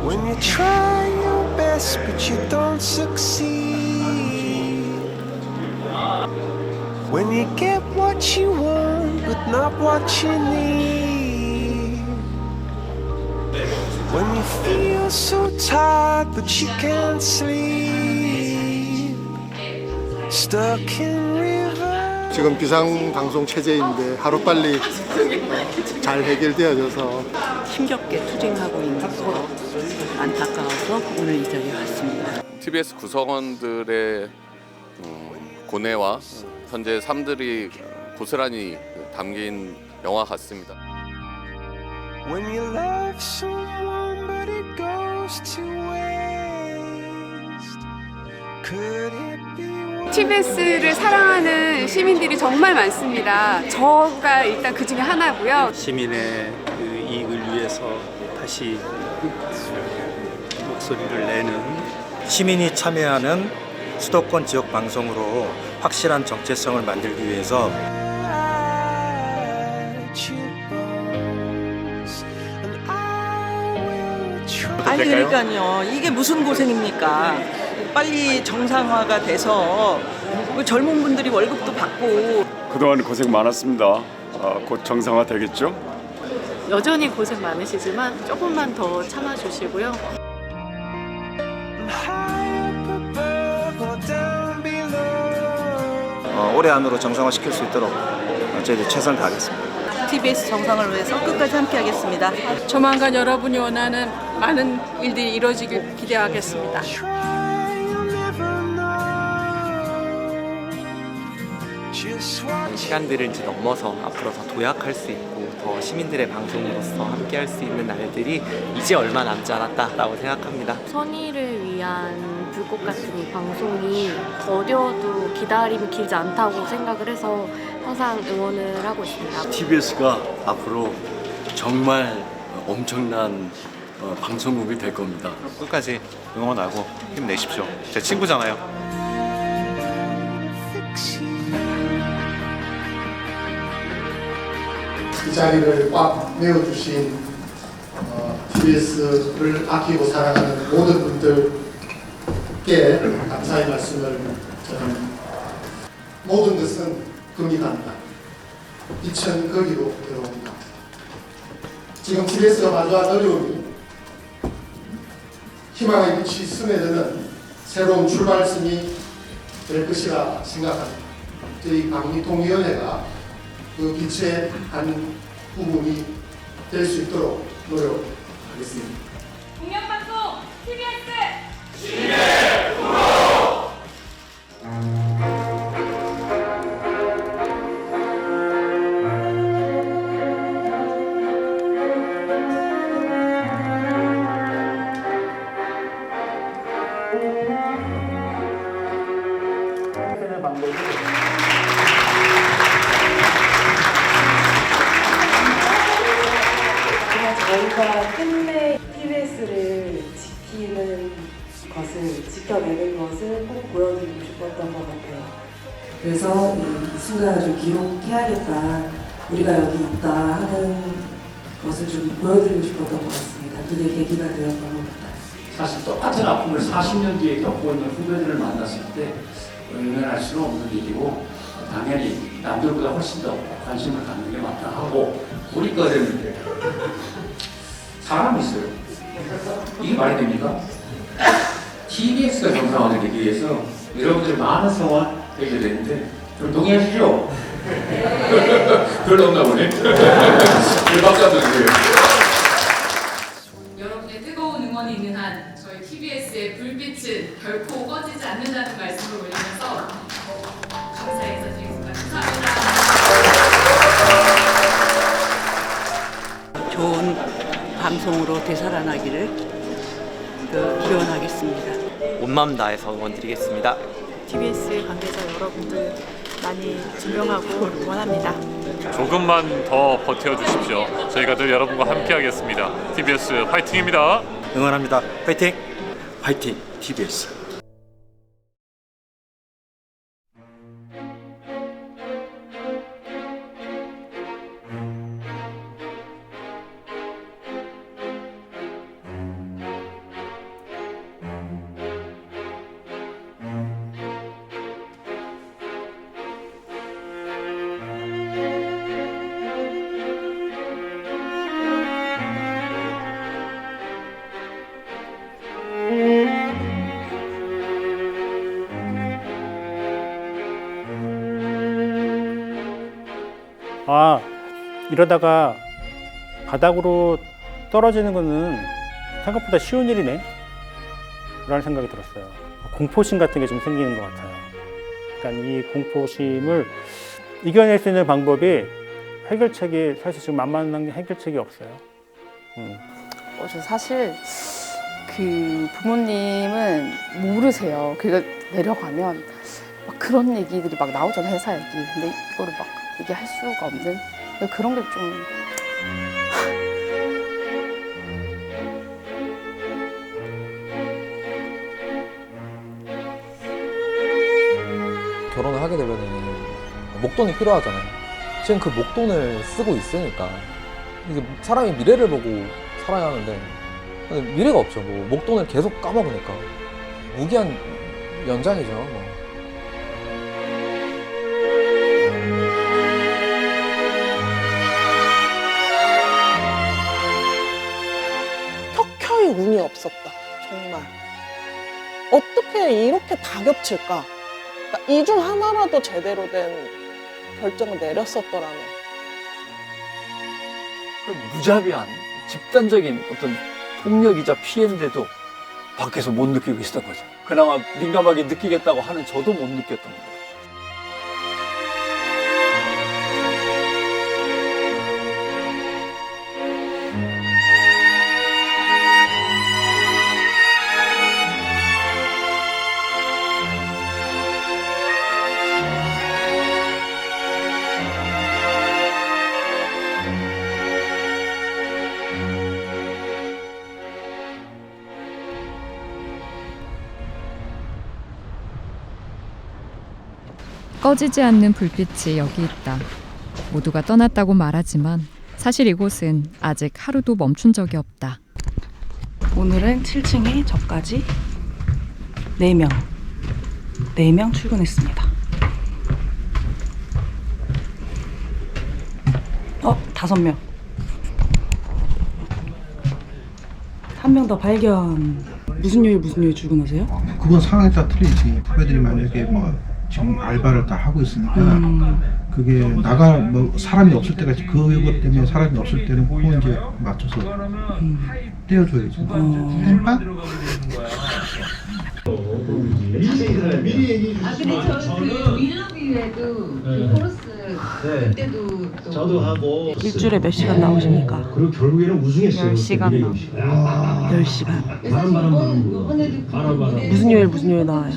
When you try your best but you don't succeed. When you get what you want but not what you need. When you feel so tired but you can't sleep. Stuck in river. 지금 비상 방송 체제인데 하루빨리 잘 해결되어져서 힘겹게 투쟁하고 있는 거 안타까워서 오늘 이 자리에 왔습니다. TBS 구성원들의 고뇌와 현재 삶들이 고스란히 담긴 영화 같습니다. When you love someone but it goes to waste. Could it be TBS를 사랑하는 시민들이 정말 많습니다. 저가 일단 그 중에 하나고요. 시민의 그 이익을 위해서 다시 목소리를 내는 시민이 참여하는 수도권 지역 방송으로 확실한 정체성을 만들기 위해서 아니 그러니까요. 이게 무슨 고생입니까? 빨리 정상화가 돼서 젊은 분들이 월급도 받고 그동안 고생 많았습니다. 곧 정상화 되겠죠? 여전히 고생 많으시지만 조금만 더 참아주시고요. 올해 안으로 정상화시킬 수 있도록 저희들 최선을 다하겠습니다. TBS 정상을 위해서 끝까지 함께하겠습니다. 조만간 여러분이 원하는 많은 일들이 이루어지길 기대하겠습니다. 시간들을 이제 넘어서 앞으로 더 도약할 수 있고 더 시민들의 방송으로서 함께할 수 있는 날들이 이제 얼마 남지 않았다라고 생각합니다. 선의를 위한 불꽃 같은 이 방송이 더뎌도 기다림이 길지 않다고 생각을 해서 항상 응원을 하고 있습니다. TBS가 앞으로 정말 엄청난 방송국이 될 겁니다. 끝까지 응원하고 힘내십시오. 제 친구잖아요. 이 자리를 꽉 메워주신 TBS를 아끼고 사랑하는 모든 분들께 감사의 말씀을 전합니다. 모든 것은 금이 간다. 빛은 거기로 들어온다. 지금 TBS가 마주한 어려움이 희망의 빛이 스며드는 새로운 출발점이 될 것이라 생각합니다. 저희 방위통위원회가 그 빛의 한 부분이 될 수 있도록 노력하겠습니다. 공영방송 TBS 저희가 끝내 TBS를 지키는 것을, 지켜내는 것을 꼭 보여드리고 싶었던 것 같아요. 그래서 이 순간을 좀 기록해야겠다, 우리가 여기 있다 하는 것을 좀 보여드리고 싶었던 것 같습니다. 그게 계기가 되었던 것 같아요. 사실 똑같은 아픔을 40년 뒤에 겪고 있는 후배들을 만났을 때 외면할 수는 없는 일이고, 당연히 남들보다 훨씬 더 관심을 갖는 게 맞다 하고, 우리 거는 사람이 있어요. 이게 말이 됩니까? TBS가 정상화되기 위해서 여러분들의 많은 성원 해결되는데 좀 동의하시죠? 별로 없나 보네. 박수 한번 주세요. 여러분의 뜨거운 응원이 있는 한 저희 TBS의 불빛은 결코 꺼지지 않는다는 말씀을 올리면서 감사의 인사드리겠습니다. 감사합니다. 좋은 방송으로 되살아나기를 기원하겠습니다. 온 마음 다해서 응원드리겠습니다. TBS 관계자 여러분들 많이 존경하고 원합니다. 조금만 더 버텨주십시오. 저희가 늘 여러분과 함께하겠습니다. TBS 화이팅입니다. 응원합니다. 화이팅! 화이팅! TBS. 아, 이러다가 바닥으로 떨어지는 거는 생각보다 쉬운 일이네 라는 생각이 들었어요. 공포심 같은 게 좀 생기는 것 같아요. 그러니까 이 공포심을 이겨낼 수 있는 방법이 해결책이 사실 지금 만만한 해결책이 없어요. 저 사실 그 부모님은 모르세요. 그러니까 내려가면 막 그런 얘기들이 막 나오잖아요, 회사 얘기. 근데 이거를 막 얘기할 수가 없는 그런 게 좀. 결혼을 하게 되면 목돈이 필요하잖아요. 지금 그 목돈을 쓰고 있으니까 이게 사람이 미래를 보고 살아야 하는데 미래가 없죠. 뭐 목돈을 계속 까먹으니까 무기한 연장이죠. 뭐. 켜켜이 운이 없었다. 정말. 어떻게 이렇게 다 겹칠까? 그러니까 이 중 하나라도 제대로 된 결정을 내렸었더라면. 무자비한 집단적인 어떤 폭력이자 피해인데도 밖에서 못 느끼고 있었던 거죠. 그나마 민감하게 느끼겠다고 하는 저도 못 느꼈던 거예요. 꺼지지 않는 불빛이 여기 있다. 모두가 떠났다고 말하지만 사실 이곳은 아직 하루도 멈춘 적이 없다. 오늘은 7층에 저까지 4명 출근했습니다. 5명. 한 명 더 발견. 무슨 요일 출근하세요? 그건 상황에 따라 틀리지. 후배들이 만약에 뭐 지금 알바를 다 하고 있으니까 그게 뭐 사람이 없을 때가 있지. 그것 때문에 사람이 없을 때는 꼭 이제 맞춰서 떼어줘야지. 땜빵? 미리 얘기 주시면 저는 윌러뷰에도 그 코러스 그때도 저도 하고 일주일에 몇 시간 나오십니까? 그리고 결국에는 우승했어요. 10시간 10시간. 무슨 요일 나와요?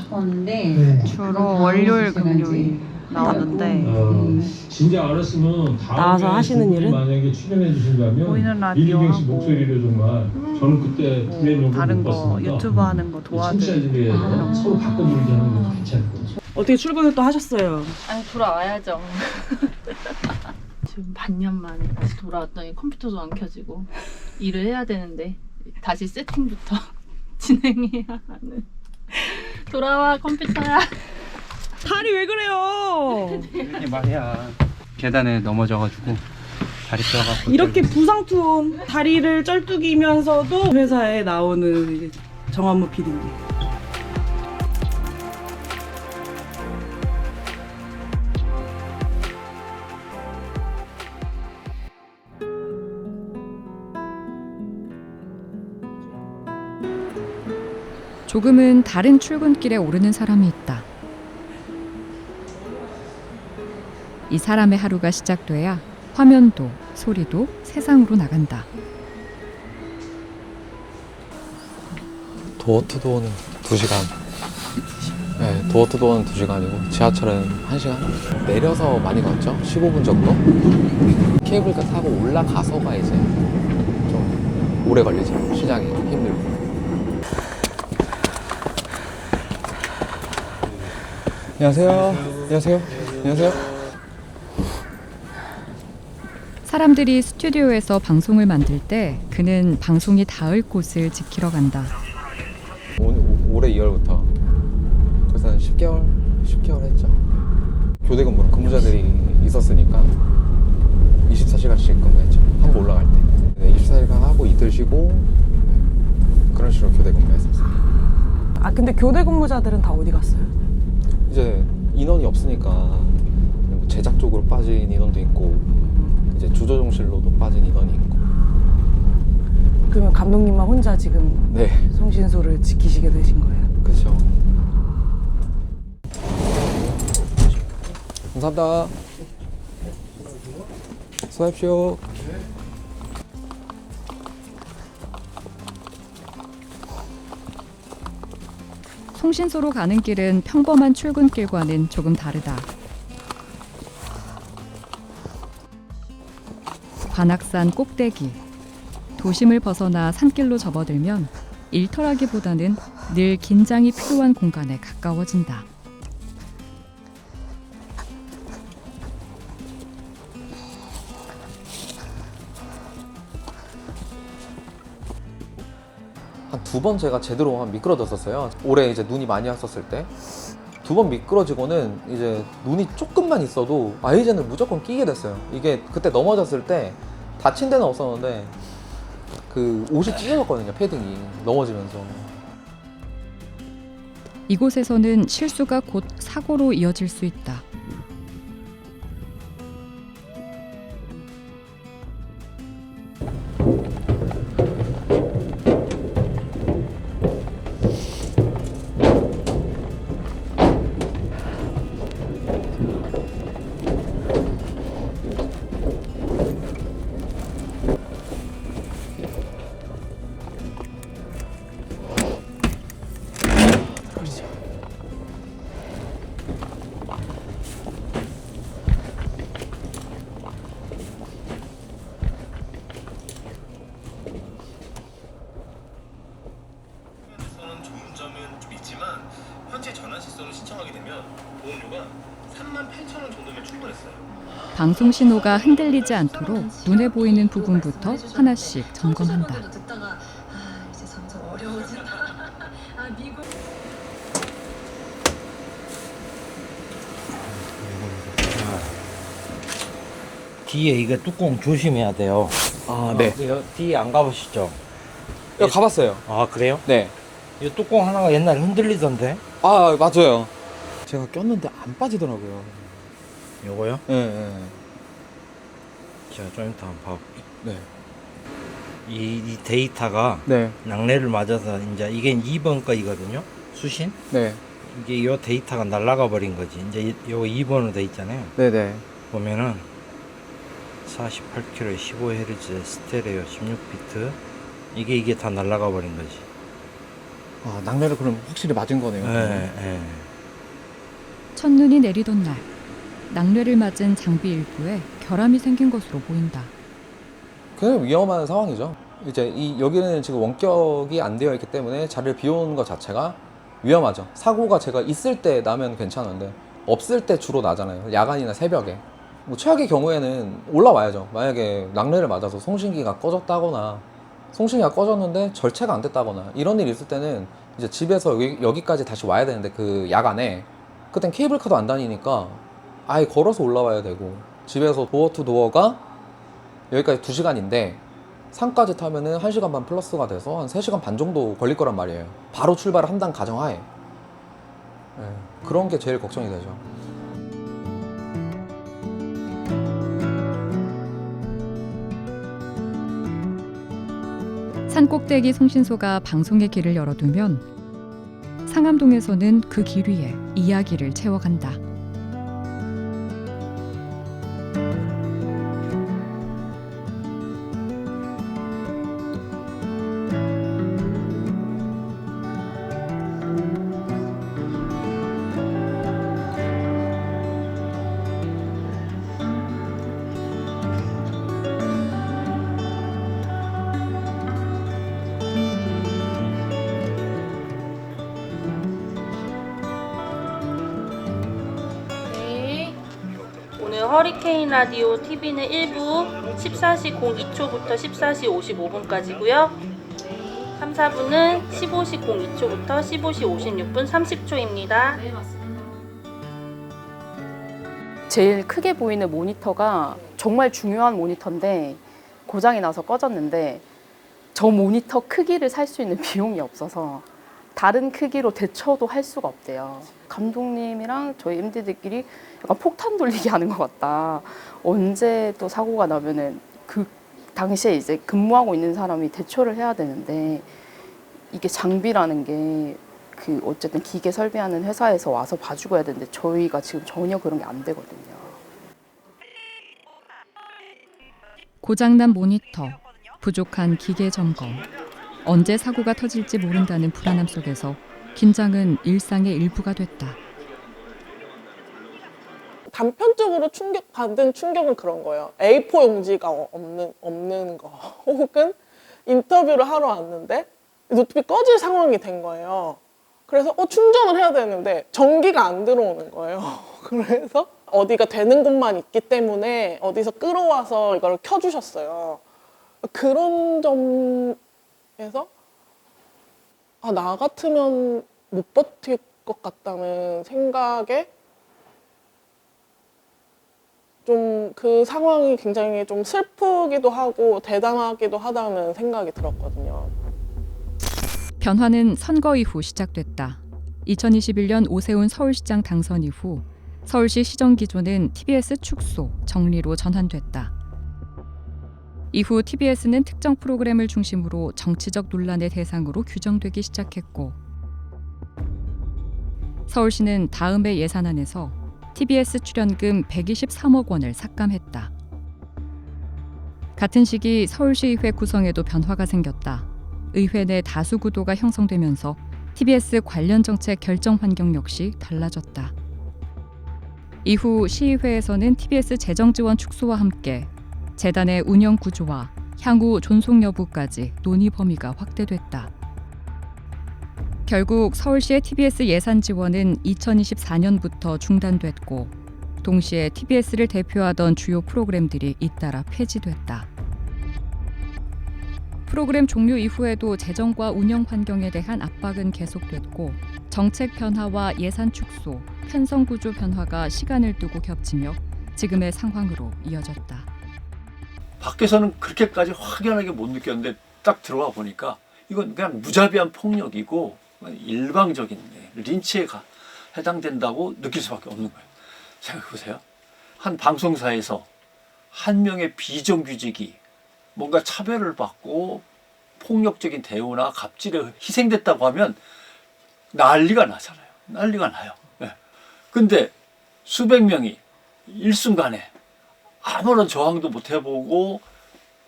주로 월요일, 금요일 나오는데 진짜 알았으면 나와서 하시는 일은? 만약에 출연해 주신다면 보이는 라디오 이리경 씨 하고 목소리를 정말 저는 그때 불의 다른 거 유튜브 하는 거 도와드리고 서로 바꿔주기 하는 거 괜찮고. 어떻게 출근을 또 하셨어요? 아니 돌아와야죠. 지금 반년 만에 다시 돌아왔더니 컴퓨터도 안 켜지고 일을 해야 되는데 다시 세팅부터 진행해야 하는. 돌아와 컴퓨터야. 다리 왜 그래요? 이게 말이야. 계단에 넘어져가지고 다리 뼈가 이렇게 부상 투혼 다리를 쩔뚝이면서도 회사에 나오는 이제 정한무 PD님. 조금은 다른 출근길에 오르는 사람이 있다. 이 사람의 하루가 시작돼야 화면도 소리도 세상으로 나간다. 도어투도어는 2시간. 네, 도어투도어는 2시간이고 지하철은 1시간. 내려서 많이 걷죠. 15분 정도. 케이블카 타고 올라가서가 이제 좀 오래 걸리죠. 시장이 힘들고. 안녕하세요. 안녕하세요. 안녕하세요. 사람들이 스튜디오에서 방송을 만들 때 그는 방송이 닿을 곳을 지키러 간다. 올해 2월부터 그래서 한 10개월 했죠. 교대 근무로 근무자들이 있었으니까 24시간씩 근무했죠. 한 번 올라갈 때 24시간 하고 이틀 쉬고 그런 식으로 교대 근무했었어요. 아 근데 교대 근무자들은 다 어디 갔어요? 이제 인원이 없으니까 제작 쪽으로 빠진 인원도 있고 이제 주조종실로도 빠진 인원이 있고. 그러면 감독님만 혼자 지금 네. 송신소를 지키시게 되신 거예요? 그렇죠. 감사합니다. 수고하십시오. 송신소로 가는 길은 평범한 출근길과는 조금 다르다. 관악산 꼭대기. 도심을 벗어나 산길로 접어들면 일터라기보다는 늘 긴장이 필요한 공간에 가까워진다. 한 2번 제가 제대로 한 미끄러졌었어요. 올해 이제 눈이 많이 왔었을 때 2번 미끄러지고는 이제 눈이 조금만 있어도 아이젠을 무조건 끼게 됐어요. 이게 그때 넘어졌을 때 다친 데는 없었는데 그 옷이 찢어졌거든요. 패딩이 넘어지면서. 이곳에서는 실수가 곧 사고로 이어질 수 있다. 방송 신호가 흔들리지 않도록 눈에 보이는 부분부터 하나씩 점검한다. 뒤에 이거 뚜껑 조심해야 돼요. 아, 네. 뒤에 안 가보시죠? 가봤어요. 아, 그래요? 네. 이 뚜껑 하나가 옛날에 흔들리던데? 아, 맞아요. 제가 꼈는데 안 빠지더라고요. 요거요? 네. 제가 좀 이따 한번 봐볼게요. 네. 이 데이터가 네. 낙뢰를 맞아서 이제 이게 2번 거이거든요. 수신? 네. 이게 요 데이터가 날아가 버린 거지. 이제 요 2번으로 돼 있잖아요. 네네. 보면은 48kHz 15Hz 스테레오 16비트 이게 다 날아가 버린 거지. 아, 낙뢰를 그럼 확실히 맞은 거네요. 네. 첫눈이 내리던 날, 낙뢰를 맞은 장비 일부에 결함이 생긴 것으로 보인다. 그냥 위험한 상황이죠. 이제 여기는 지금 원격이 안 되어 있기 때문에 자리를 비우는 것 자체가 위험하죠. 사고가 제가 있을 때 나면 괜찮은데 없을 때 주로 나잖아요. 야간이나 새벽에. 뭐 최악의 경우에는 올라와야죠. 만약에 낙뢰를 맞아서 송신기가 꺼졌다거나 송신기가 꺼졌는데 절체가 안 됐다거나 이런 일이 있을 때는 이제 집에서 여기까지 다시 와야 되는데 그 야간에 그땐 케이블카도 안 다니니까 아예 걸어서 올라와야 되고 집에서 도어 투 도어가 여기까지 2시간인데 산까지 타면은 1시간 반 플러스가 돼서 한 3시간 반 정도 걸릴 거란 말이에요. 바로 출발을 한다는 가정하에. 네, 그런 게 제일 걱정이 되죠. 산꼭대기 송신소가 방송의 길을 열어두면 상암동에서는 그 길 위에 이야기를 채워간다. 오늘 허리케인 라디오 TV는 1부 14시 02초부터 14시 55분까지고요. 3, 4부는 15시 02초부터 15시 56분 30초입니다. 제일 크게 보이는 모니터가 정말 중요한 모니터인데 고장이 나서 꺼졌는데 저 모니터 크기를 살 수 있는 비용이 없어서 다른 크기로 대처도 할 수가 없대요. 감독님이랑 저희 MD들끼리 약간 폭탄 돌리기 하는 것 같다. 언제 또 사고가 나면은 그 당시에 이제 근무하고 있는 사람이 대처를 해야 되는데 이게 장비라는 게 그 어쨌든 기계 설비하는 회사에서 와서 봐주고 해야 되는데 저희가 지금 전혀 그런 게 안 되거든요. 고장난 모니터, 부족한 기계 점검, 언제 사고가 터질지 모른다는 불안함 속에서 긴장은 일상의 일부가 됐다. 단편적으로 받은 충격은 그런 거예요. A4 용지가 없는 거. 혹은 인터뷰를 하러 왔는데 노트북이 꺼질 상황이 된 거예요. 그래서 충전을 해야 되는데 전기가 안 들어오는 거예요. 그래서 어디가 되는 곳만 있기 때문에 어디서 끌어와서 이걸 켜주셨어요. 그런 점에서 나 같으면 못 버틸 것 같다는 생각에 좀 그 상황이 굉장히 좀 슬프기도 하고 대단하기도 하다는 생각이 들었거든요. 변화는 선거 이후 시작됐다. 2021년 오세훈 서울시장 당선 이후 서울시 시정 기조는 TBS 축소, 정리로 전환됐다. 이후 TBS는 특정 프로그램을 중심으로 정치적 논란의 대상으로 규정되기 시작했고 서울시는 다음해 예산안에서 TBS 출연금 123억 원을 삭감했다. 같은 시기 서울시의회 구성에도 변화가 생겼다. 의회 내 다수 구도가 형성되면서 TBS 관련 정책 결정 환경 역시 달라졌다. 이후 시의회에서는 TBS 재정 지원 축소와 함께 재단의 운영 구조와 향후 존속 여부까지 논의 범위가 확대됐다. 결국 서울시의 TBS 예산 지원은 2024년부터 중단됐고 동시에 TBS를 대표하던 주요 프로그램들이 잇따라 폐지됐다. 프로그램 종료 이후에도 재정과 운영 환경에 대한 압박은 계속됐고 정책 변화와 예산 축소, 편성 구조 변화가 시간을 두고 겹치며 지금의 상황으로 이어졌다. 밖에서는 그렇게까지 확연하게 못 느꼈는데 딱 들어와 보니까 이건 그냥 무자비한 폭력이고 일방적인 린치에 해당된다고 느낄 수밖에 없는 거예요. 생각해보세요. 한 방송사에서 한 명의 비정규직이 뭔가 차별을 받고 폭력적인 대우나 갑질에 희생됐다고 하면 난리가 나잖아요. 난리가 나요. 근데 수백 명이 일순간에 아무런 저항도 못 해보고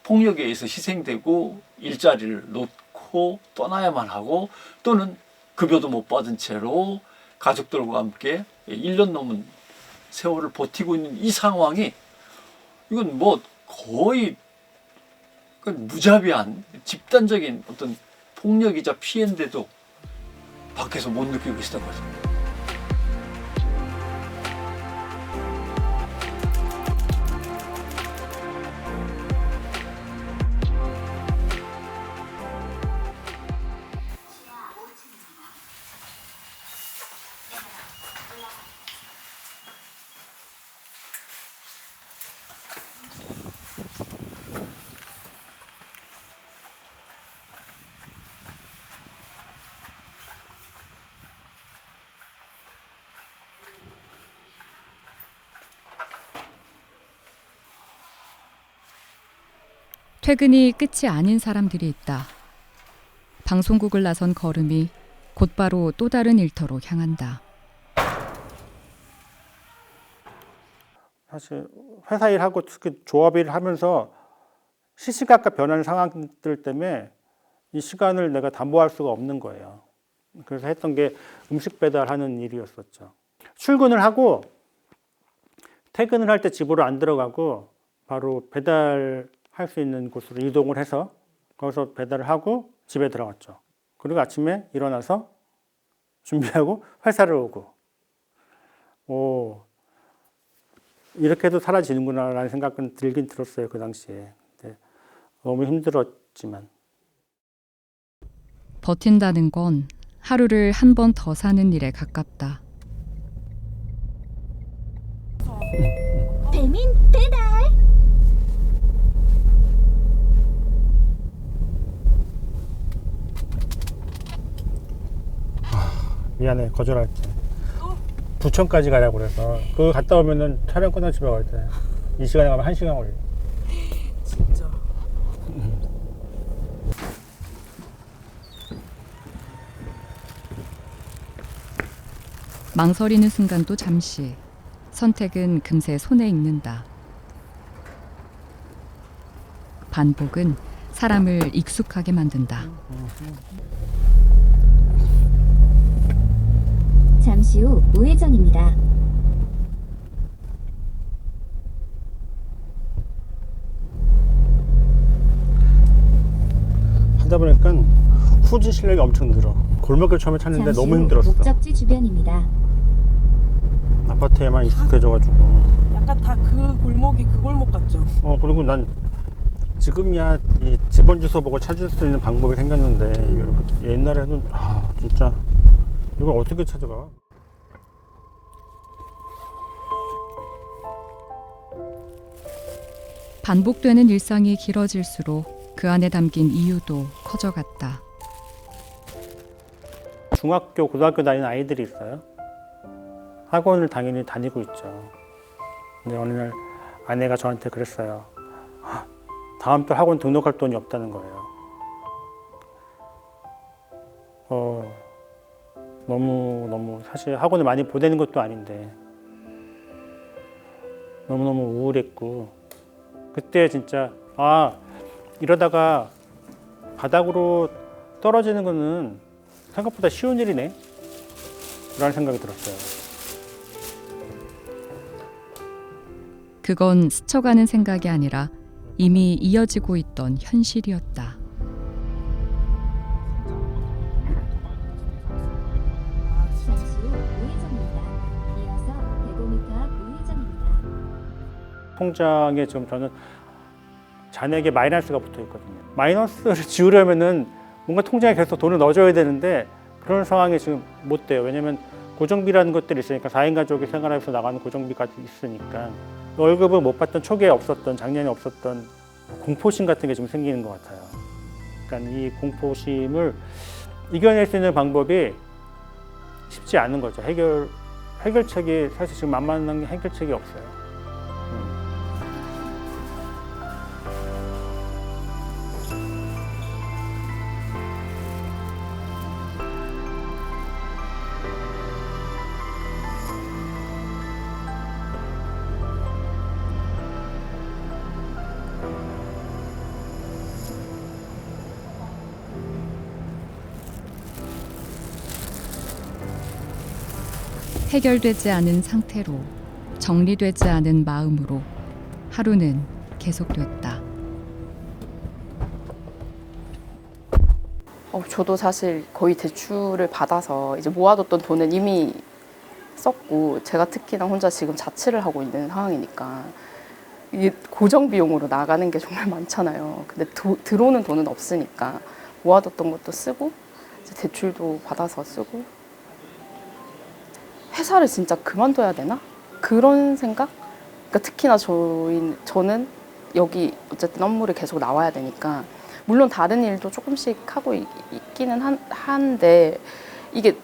폭력에 의해서 희생되고 일자리를 놓고 떠나야만 하고 또는 급여도 못 받은 채로 가족들과 함께 1년 넘은 세월을 버티고 있는 이 상황이 이건 뭐 거의 무자비한 집단적인 어떤 폭력이자 피해인데도 밖에서 못 느끼고 있었던 거죠. 퇴근이 끝이 아닌 사람들이 있다. 방송국을 나선 걸음이 곧바로 또 다른 일터로 향한다. 사실 회사 일하고 특히 조업 일을 하면서 시시각각 변하는 상황들 때문에 이 시간을 내가 담보할 수가 없는 거예요. 그래서 했던 게 음식 배달하는 일이었었죠. 출근을 하고 퇴근을 할 때 집으로 안 들어가고 바로 배달할 수 있는 곳으로 이동을 해서 거기서 배달을 하고 집에 들어갔죠. 그리고 아침에 일어나서 준비하고 회사를 오고 이렇게도 사라지는구나라는 생각은 들긴 들었어요. 그 당시에. 근데 너무 힘들었지만. 버틴다는 건 하루를 한 번 더 사는 일에 가깝다. 배민 배달. 미안해 거절할게. 부천까지 가려고 그래서 그거 갔다 오면은 촬영 끝나고 집에 갈 때 이 시간에 가면 1시간 걸려. 진짜. 망설이는 순간도 잠시, 선택은 금세 손에 익는다. 반복은 사람을 익숙하게 만든다. 잠시 후 우회전입니다. 하다 보니까 후진 실력이 엄청 늘어. 골목길 처음에 찾는데 잠시 너무 후 힘들었어. 목적지 주변입니다. 아파트에만 익숙해져가지고. 약간 다 그 골목이 그 골목 같죠? 그리고 난 지금이야 이 집원 주소 보고 찾을 수 있는 방법이 생겼는데 옛날에는 진짜 이걸 어떻게 찾아가? 반복되는 일상이 길어질수록 그 안에 담긴 이유도 커져갔다. 중학교, 고등학교 다니는 아이들이 있어요. 학원을 당연히 다니고 있죠. 근데 어느 날 아내가 저한테 그랬어요. 다음 달 학원 등록할 돈이 없다는 거예요. 너무 사실 학원을 많이 보내는 것도 아닌데 너무너무 우울했고 그때 진짜 이러다가 바닥으로 떨어지는 거는 생각보다 쉬운 일이네 라는 생각이 들었어요. 그건 스쳐가는 생각이 아니라 이미 이어지고 있던 현실이었다. 잠시 후 우회전입니다. 이어서 105m 앞 우회전입니다. 통장에 지금 저는 잔액에 마이너스가 붙어 있거든요. 마이너스를 지우려면은 뭔가 통장에 계속 돈을 넣어줘야 되는데 그런 상황이 지금 못 돼요. 왜냐면 고정비라는 것들이 있으니까 4인 가족이 생활하면서 나가는 고정비가 있으니까 월급을 못 받던 초기에 없었던 작년에 없었던 공포심 같은 게 좀 생기는 것 같아요. 그러니까 이 공포심을 이겨낼 수 있는 방법이 쉽지 않은 거죠. 해결책이 사실 지금 만만한 해결책이 없어요. 해결되지 않은 상태로, 정리되지 않은 마음으로 하루는 계속됐다. 저도 사실 거의 대출을 받아서 이제 모아뒀던 돈은 이미 썼고 제가 특히나 혼자 지금 자취를 하고 있는 상황이니까 이게 고정 비용으로 나가는 게 정말 많잖아요. 근데 들어오는 돈은 없으니까 모아뒀던 것도 쓰고 이제 대출도 받아서 쓰고 회사를 진짜 그만둬야 되나? 그런 생각? 그러니까 특히나 저는 여기 어쨌든 업무를 계속 나와야 되니까 물론 다른 일도 조금씩 하고 있기는 한데 이게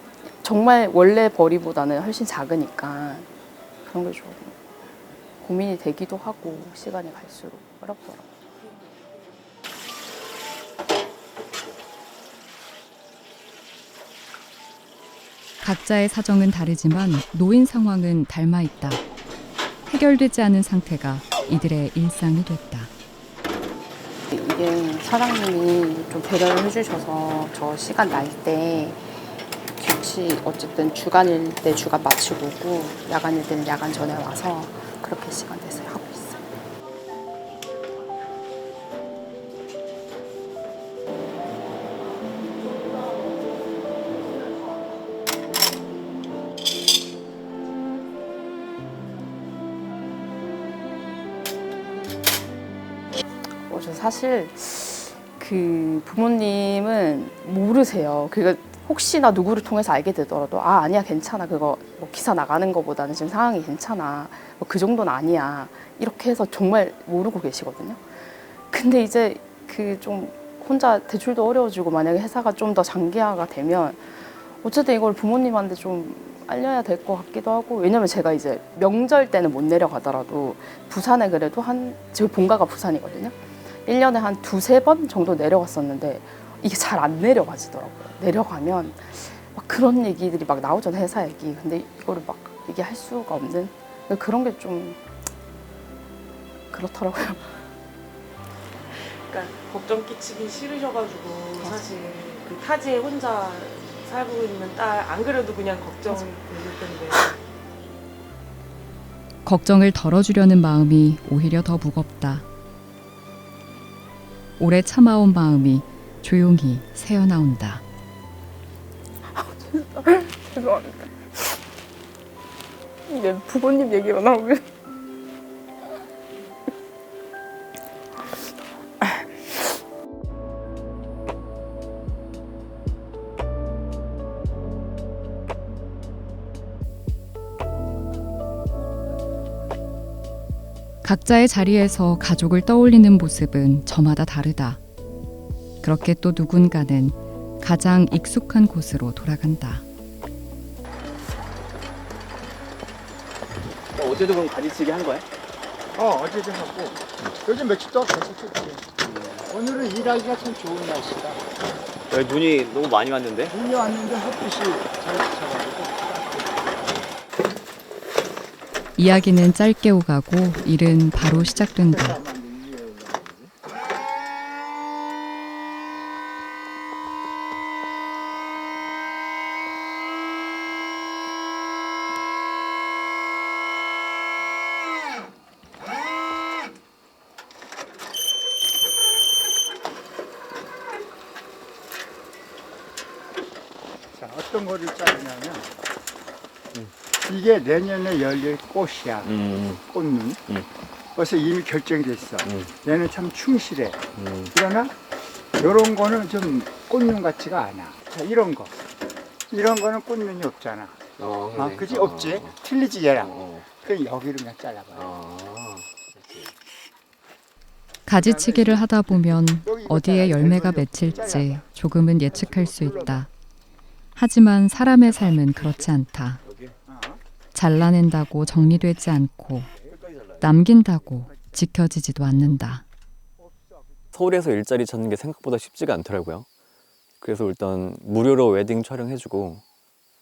정말 원래 벌이보다는 훨씬 작으니까 그런 게 좀 고민이 되기도 하고 시간이 갈수록 어렵더라고요. 각자의 사정은 다르지만 놓인 상황은 닮아 있다. 해결되지 않은 상태가 이들의 일상이 됐다. 이게 사장님이 좀 배려를 해주셔서 저 시간 날 때 규칙 어쨌든 주간일 때 주간 마치고 오고 야간일 때는 야간 전에 와서 그렇게 시간 내서 하고 있어요. 저 사실 그 부모님은 모르세요. 그러니까 혹시나 누구를 통해서 알게 되더라도 아니야 괜찮아 그거 뭐 기사 나가는 거보다는 지금 상황이 괜찮아 뭐 그 정도는 아니야 이렇게 해서 정말 모르고 계시거든요. 근데 이제 그 좀 혼자 대출도 어려워지고 만약에 회사가 좀 더 장기화가 되면 어쨌든 이걸 부모님한테 좀 알려야 될 것 같기도 하고, 왜냐면 제가 이제 명절 때는 못 내려가더라도 부산에 그래도 제 본가가 부산이거든요. 1년에 한 2-3번 정도 내려갔었는데 이게 잘 안 내려가지더라고요. 내려가면 막 그런 얘기들이 막 나오잖아요, 회사 얘기. 근데 이거를 막 얘기할 수가 없는 그런 게 좀 그렇더라고요. 그러니까 걱정 끼치기 싫으셔가지고 사실 그 타지에 혼자 살고 있는 딸 안 그래도 그냥 걱정이 될 텐데. 걱정을 덜어주려는 마음이 오히려 더 무겁다. 오래 참아온 마음이 조용히 새어나온다. 죄송합니다. 내 부모님 얘기가 나오면 각자의 자리에서 가족을 떠올리는 모습은 저마다 다르다. 그렇게 또 누군가는 가장 익숙한 곳으로 돌아간다. 어제도 그럼 가지치기 한 거야? 어제도 하고 요즘 며칠 동안 계속 했지. 오늘은 일하기가 참 좋은 날씨다. 여기 눈이 너무 많이 왔는데? 눈이 왔는데 햇빛이 잘 비쳐가지고. 이야기는 짧게 오가고 일은 바로 시작된다. 자, 어떤 거를 자르냐면 이게 내년에 열릴 꽃이야. 꽃눈. 그래서 이미 결정이 됐어. 얘는 참 충실해. 그러나 이런 거는 좀 꽃눈 같지가 않아. 자, 이런 거는 꽃눈이 없잖아. 그래. 그지? 없지? 틀리지 얘랑. 그럼 여기를 그냥 잘라봐. 가지치기를 하다 보면 어디에 열매가 맺힐지 조금은 예측할 수 있다. 하지만 사람의 삶은 그렇지 않다. 잘라낸다고 정리되지 않고 남긴다고 지켜지지도 않는다. 서울에서 일자리 찾는 게 생각보다 쉽지가 않더라고요. 그래서 일단 무료로 웨딩 촬영해주고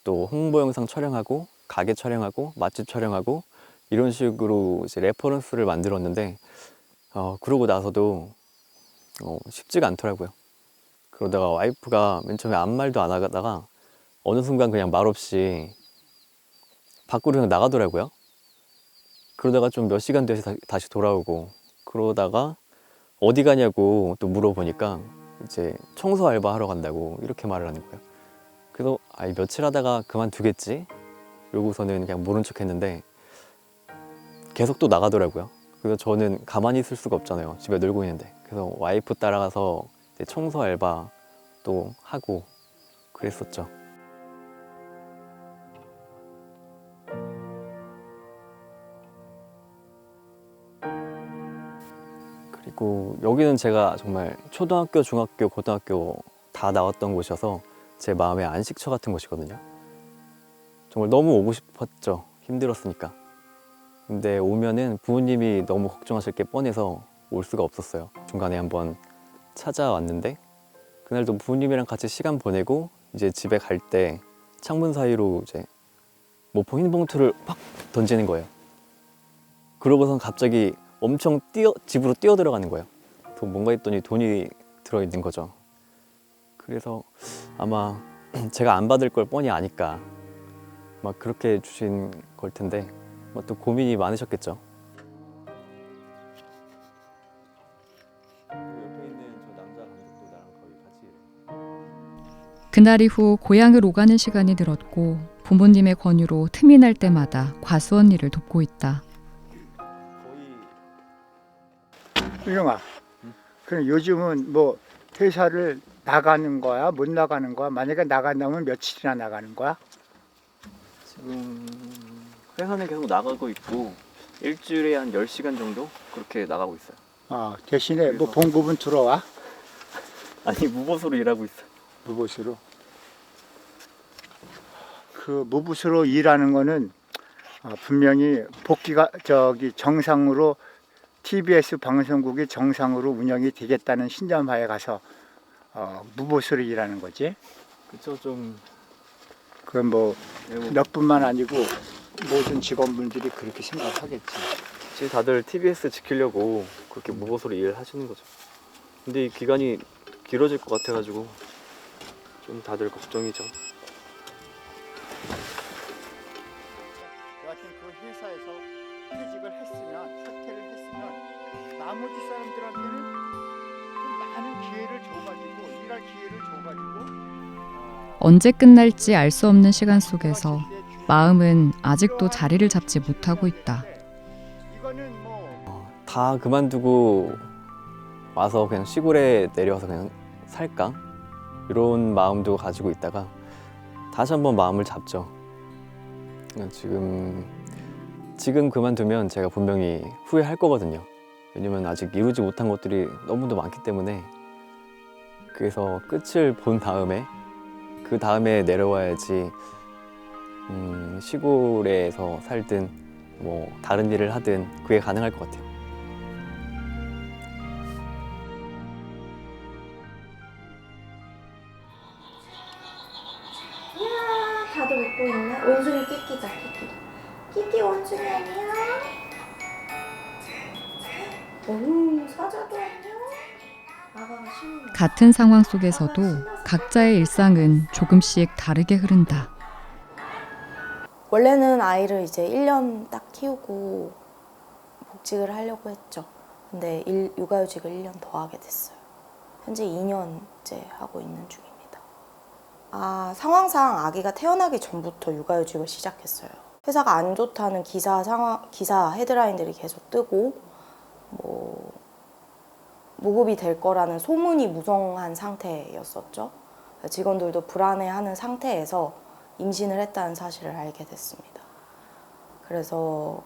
또 홍보 영상 촬영하고 가게 촬영하고 맛집 촬영하고 이런 식으로 이제 레퍼런스를 만들었는데 그러고 나서도 쉽지가 않더라고요. 그러다가 와이프가 맨 처음에 아무 말도 안 하다가 어느 순간 그냥 말없이 밖으로 그냥 나가더라고요. 그러다가 좀 몇 시간 돼서 다시 돌아오고, 그러다가 어디 가냐고 또 물어보니까 이제 청소 알바 하러 간다고 이렇게 말을 하는 거예요. 그래서 며칠 하다가 그만두겠지? 이러고서는 그냥 모른 척 했는데 계속 또 나가더라고요. 그래서 저는 가만히 있을 수가 없잖아요. 집에 놀고 있는데. 그래서 와이프 따라가서 이제 청소 알바 또 하고 그랬었죠. 그리고 여기는 제가 정말 초등학교, 중학교, 고등학교 다 나왔던 곳이어서 제 마음의 안식처 같은 곳이거든요. 정말 너무 오고 싶었죠. 힘들었으니까. 근데 오면은 부모님이 너무 걱정하실 게 뻔해서 올 수가 없었어요. 중간에 한번 찾아왔는데 그날도 부모님이랑 같이 시간 보내고 이제 집에 갈 때 창문 사이로 이제 모포 흰 봉투를 팍 던지는 거예요. 그러고선 갑자기 엄청 집으로 뛰어 들어가는 거예요. 뭔가 했더니 돈이 들어있는 거죠. 그래서 아마 제가 안 받을 걸 뻔히 아니까 막 그렇게 주신 걸 텐데 또 고민이 많으셨겠죠. 그날 이후 고향을 오가는 시간이 늘었고 부모님의 권유로 틈이 날 때마다 과수원 일을 돕고 있다. 유영아, 그럼 요즘은 뭐 회사를 나가는 거야? 못 나가는 거야? 만약에 나간다면 며칠이나 나가는 거야? 지금 회사는 계속 나가고 있고 일주일에 한 10시간 정도 그렇게 나가고 있어요. 대신에 뭐 봉급은 들어와? 아니 무보수로 일하고 있어요. 무보수로? 그 무부수로 일하는 거는 분명히 복귀가 정상으로 TBS 방송국이 정상으로 운영이 되겠다는 신념하에 가서 무보수로 일하는 거지. 그쵸, 좀. 그건 뭐 몇 분만 아니고 모든 직원분들이 그렇게 생각하겠지. 사실 다들 TBS 지키려고 그렇게 무보수로 일을 하시는 거죠. 근데 이 기간이 길어질 것 같아가지고 좀 다들 걱정이죠. 여하튼 그 회사에서 퇴직을 했으면, 사퇴를 했으면 나머지 사람들한테는 좀 많은 기회를 줘가지고, 일할 기회를 줘가지고. 언제 끝날지 알 수 없는 시간 속에서 마음은 아직도 자리를 잡지 못하고 있다. 다 그만두고 와서 그냥 시골에 내려와서 그냥 살까? 이런 마음도 가지고 있다가 다시 한번 마음을 잡죠. 지금 그만두면 제가 분명히 후회할 거거든요. 왜냐면 아직 이루지 못한 것들이 너무도 많기 때문에. 그래서 끝을 본 다음에 그 다음에 내려와야지 시골에서 살든 뭐 다른 일을 하든 그게 가능할 것 같아요. 이야, 다들 웃고 있네. 원숭이 끼끼다, 끼끼. 끼끼 원숭이 안녕. 오, 사자도 안녕. 아가가 신나. 같은 상황 속에서도 각자의 일상은 조금씩 다르게 흐른다. 원래는 아이를 이제 1년 딱 키우고 복직을 하려고 했죠. 근데 육아휴직을 1년 더 하게 됐어요. 현재 2년째 하고 있는 중입니다. 상황상 아기가 태어나기 전부터 육아휴직을 시작했어요. 회사가 안 좋다는 기사 헤드라인들이 계속 뜨고 뭐 무급이 될 거라는 소문이 무성한 상태였었죠. 직원들도 불안해하는 상태에서 임신을 했다는 사실을 알게 됐습니다. 그래서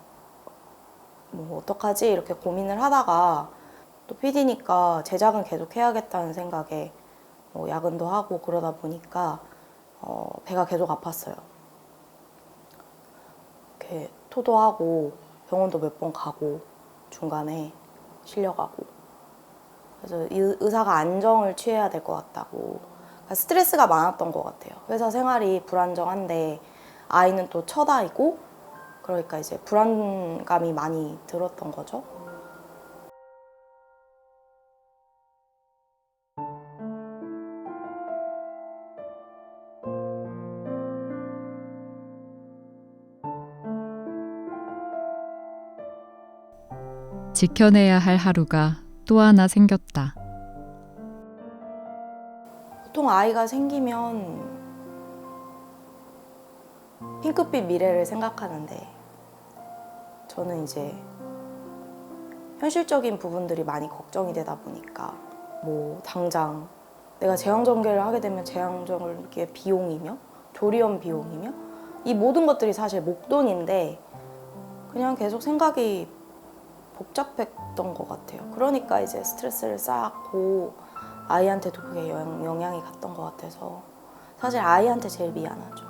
뭐 어떡하지 이렇게 고민을 하다가 또 PD니까 제작은 계속 해야겠다는 생각에 야근도 하고 그러다 보니까 배가 계속 아팠어요. 이렇게 토도 하고 병원도 몇 번 가고 중간에 실려가고. 그래서 의사가 안정을 취해야 될 것 같다고. 그러니까 스트레스가 많았던 것 같아요. 회사 생활이 불안정한데 아이는 또 첫 아이고 그러니까 이제 불안감이 많이 들었던 거죠. 지켜내야 할 하루가 또 하나 생겼다. 보통 아이가 생기면 핑크빛 미래를 생각하는데 저는 이제 현실적인 부분들이 많이 걱정이 되다 보니까 뭐 당장 내가 제왕절개를 하게 되면 제왕절개의 비용이며 조리원 비용이며 이 모든 것들이 사실 목돈인데 그냥 계속 생각이 복잡했던 것 같아요. 그러니까 이제 스트레스를 쌓고 아이한테도 그게 영향이 갔던 것 같아서 사실 아이한테 제일 미안하죠.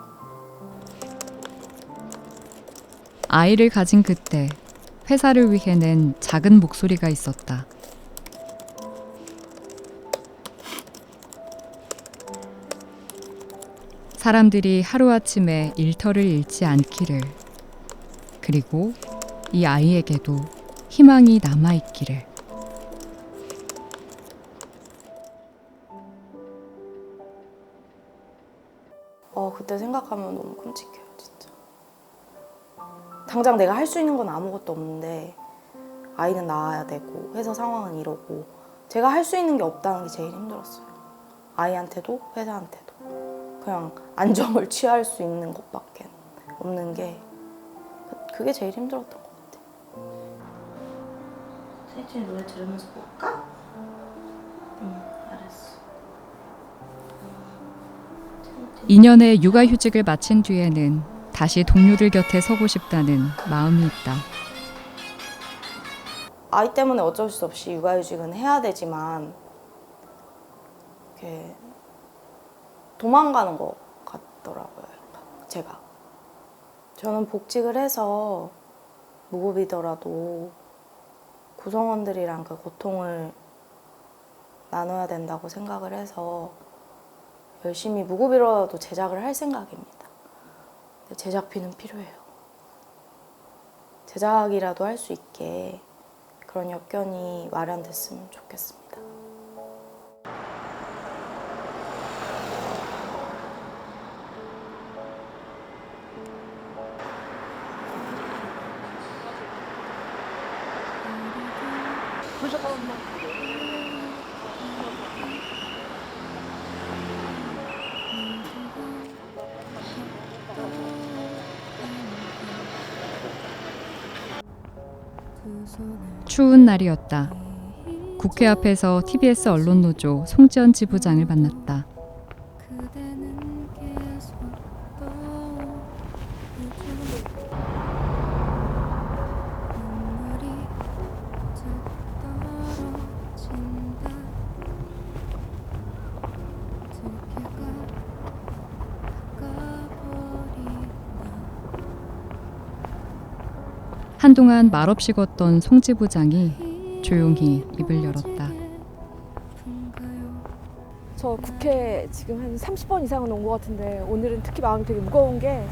아이를 가진 그때 회사를 위해 낸 작은 목소리가 있었다. 사람들이 하루아침에 일터를 잃지 않기를, 그리고 이 아이에게도 희망이 남아있기를. 그때 생각하면 너무 끔찍해요, 진짜. 당장 내가 할 수 있는 건 아무것도 없는데 아이는 낳아야 되고 회사 상황은 이러고 제가 할 수 있는 게 없다는 게 제일 힘들었어요. 아이한테도 회사한테도 그냥 안정을 취할 수 있는 것밖에 없는 게 그게 제일 힘들었던 것 같아요. 세진이 노래 들으면서 볼까? 응, 알았어. 2년의 육아휴직을 마친 뒤에는 다시 동료들 곁에 서고 싶다는 마음이 있다. 아이 때문에 어쩔 수 없이 육아휴직은 해야 되지만 이렇게 도망가는 것 같더라고요, 제가. 저는 복직을 해서 무급이더라도 구성원들이랑 그 고통을 나눠야 된다고 생각을 해서 열심히 무급이라도 제작을 할 생각입니다. 근데 제작비는 필요해요. 제작이라도 할 수 있게 그런 여건이 마련됐으면 좋겠습니다. 추운 날이었다. 국회 앞에서 TBS 언론노조 송지연 지부장을 만났다. 한동안 말없이 걷던 송 지부장이 조용히 입을 열었다. 저 국회 지금 한 30번 이상은 온 것 같은데 오늘은 특히 마음이 되게 무거운 게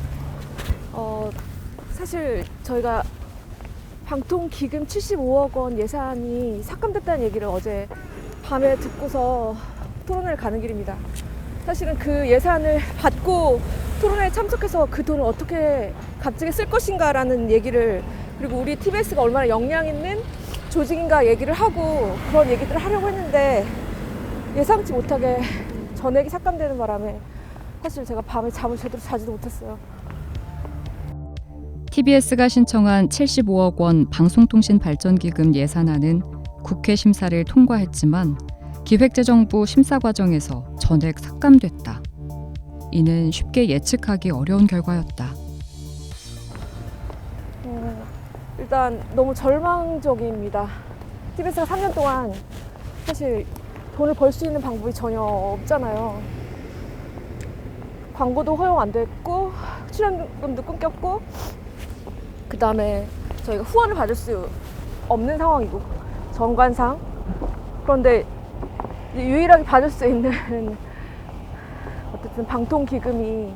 사실 저희가 방통기금 75억 원 예산이 삭감됐다는 얘기를 어제 밤에 듣고서 토론회를 가는 길입니다. 사실은 그 예산을 받고 토론회에 참석해서 그 돈을 어떻게 값지게 쓸 것인가라는 얘기를, 그리고 우리 TBS가 얼마나 역량 있는 조직인가 얘기를 하고 그런 얘기들을 하려고 했는데 예상치 못하게 전액이 삭감되는 바람에 사실 제가 밤에 잠을 제대로 자지도 못했어요. TBS가 신청한 75억 원 방송통신발전기금 예산안은 국회 심사를 통과했지만 기획재정부 심사 과정에서 전액 삭감됐다. 이는 쉽게 예측하기 어려운 결과였다. 일단 너무 절망적입니다. TBS가 3년 동안 사실 돈을 벌 수 있는 방법이 전혀 없잖아요. 광고도 허용 안 됐고 출연금도 끊겼고 그 다음에 저희가 후원을 받을 수 없는 상황이고 정관상. 그런데 유일하게 받을 수 있는 어쨌든 방통기금이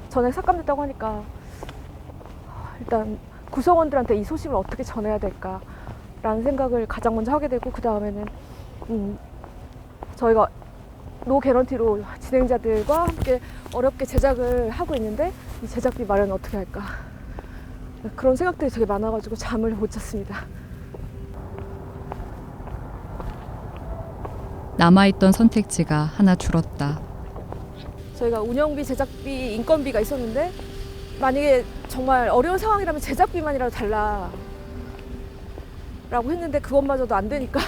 전액 삭감됐다고 하니까 일단 구성원들한테 이 소식을 어떻게 전해야 될까라는 생각을 가장 먼저 하게 되고, 그 다음에는 저희가 노 개런티로 진행자들과 함께 어렵게 제작을 하고 있는데 이 제작비 마련은 어떻게 할까, 그런 생각들이 되게 많아가지고 잠을 못 잤습니다. 남아있던 선택지가 하나 줄었다. 저희가 운영비, 제작비, 인건비가 있었는데 만약에 정말 어려운 상황이라면 제작비만이라도 달라 라고 했는데 그것마저도 안 되니까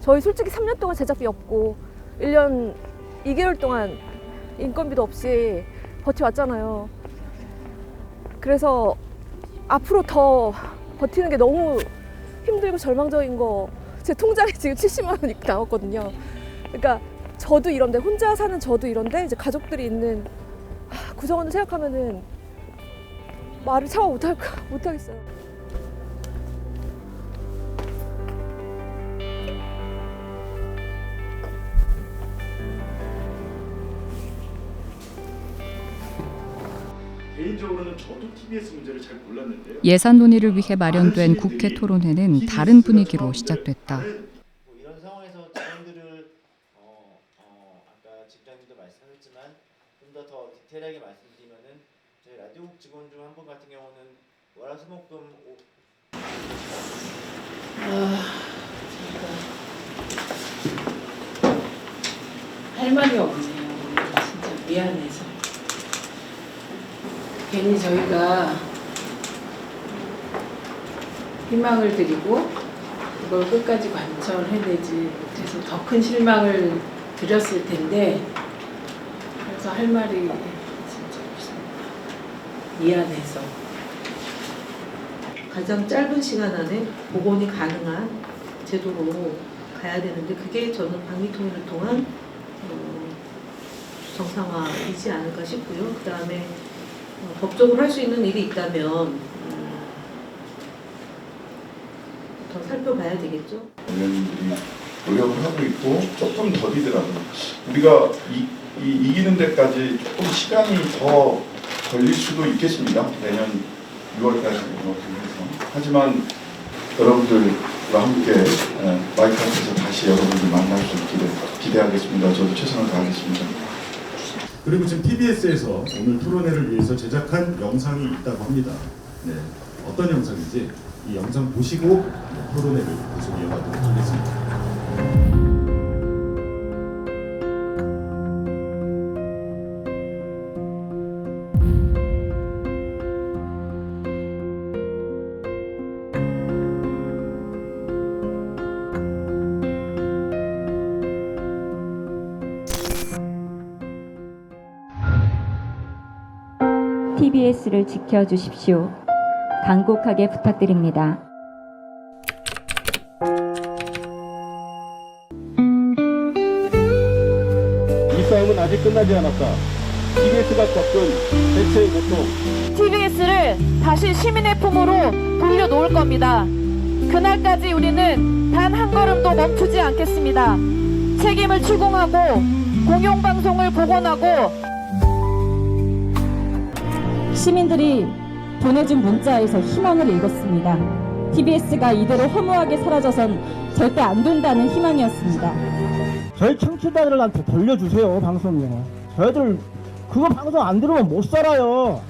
저희 솔직히 3년 동안 제작비 없고 1년 2개월 동안 인건비도 없이 버텨왔잖아요. 그래서 앞으로 더 버티는 게 너무 힘들고 절망적인 거, 제 통장에 지금 70만 원이 남았거든요. 그러니까 저도 이런데, 혼자 사는 저도 이런데 이제 가족들이 있는 구성원을 생각하면은 말을 참아 못하겠어요. 개인적으로는 저도 TBS 문제를 잘 몰랐는데요. 예산 논의를 위해 마련된 국회 토론회는 다른 분위기로 시작됐다. 이런 상황에서 직원들을 아까 집장님도 말씀하셨지만 좀 더 디테일하게 말씀드리면은 저희 라디오국 직원 중 한 분 같은 경우는 월화수목금 할 말이 없네요. 진짜 미안해서. 괜히 저희가 희망을 드리고 그걸 끝까지 관철해내지 못해서 더 큰 실망을 드렸을 텐데, 그래서 할 말이 진짜 없습니다. 미안해서. 가장 짧은 시간 안에 복원이 가능한 제도로 가야 되는데, 그게 저는 방위통일을 통한 정상화이지 않을까 싶고요. 그 다음에 법적으로 할 수 있는 일이 있다면 더 살펴봐야 되겠죠. 원래들이 노력을 하고 있고 조금 더디더라고요. 우리가 이기는 데까지 조금 시간이 더 걸릴 수도 있겠습니다. 내년 6월까지 해서. 하지만 여러분들과 함께 마이크 앞에서 다시 여러분들 만날 수 있기를 기대하겠습니다. 저도 최선을 다하겠습니다. 그리고 지금 TBS에서 오늘 토론회를 위해서 제작한 영상이 있다고 합니다. 네, 어떤 영상인지 이 영상 보시고 토론회를 계속 이어가도록 하겠습니다. TBS를 지켜주십시오. 간곡하게 부탁드립니다. 이 싸움은 아직 끝나지 않았다. TBS가 겪은 대체의 고통. TBS를 다시 시민의 품으로 돌려놓을 겁니다. 그날까지 우리는 단 한 걸음도 멈추지 않겠습니다. 책임을 추궁하고 공영방송을 복원하고 시민들이 보내준 문자에서 희망을 읽었습니다. TBS가 이대로 허무하게 사라져선 절대 안 된다는 희망이었습니다. 저희 청취자들한테 돌려주세요, 방송요. 저희들 그거 방송 안 들으면 못 살아요.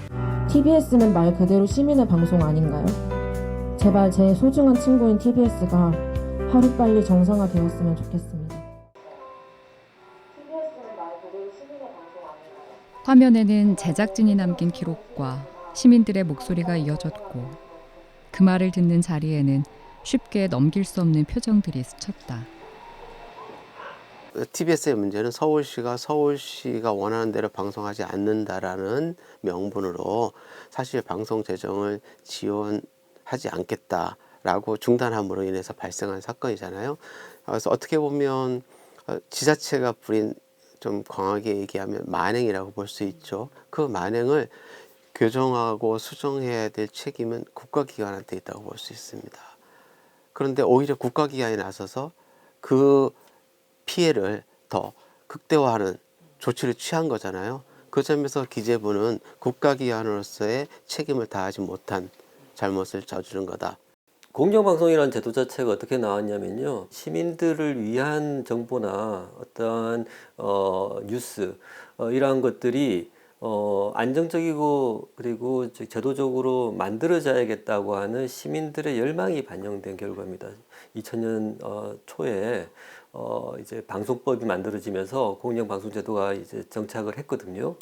TBS는 말 그대로 시민의 방송 아닌가요? 제발 제 소중한 친구인 TBS가 하루빨리 정상화되었으면 좋겠습니다. 화면에는 제작진이 남긴 기록과 시민들의 목소리가 이어졌고 그 말을 듣는 자리에는 쉽게 넘길 수 없는 표정들이 스쳤다. TBS의 문제는 서울시가 원하는 대로 방송하지 않는다라는 명분으로 사실 방송 재정을 지원하지 않겠다라고 중단함으로 인해서 발생한 사건이잖아요. 그래서 어떻게 보면 지자체가 부린 좀 강하게 얘기하면 만행이라고 볼 수 있죠. 그 만행을 교정하고 수정해야 될 책임은 국가기관한테 있다고 볼 수 있습니다. 그런데 오히려 국가기관이 나서서 그 피해를 더 극대화하는 조치를 취한 거잖아요. 그 점에서 기재부는 국가기관으로서의 책임을 다하지 못한 잘못을 저지른 거다. 공영방송이라는 제도 자체가 어떻게 나왔냐면요, 시민들을 위한 정보나 어떠한 뉴스 이러한 것들이 안정적이고 그리고 제도적으로 만들어져야겠다고 하는 시민들의 열망이 반영된 결과입니다. 2000년 초에 이제 방송법이 만들어지면서 공영방송제도가 이제 정착을 했거든요.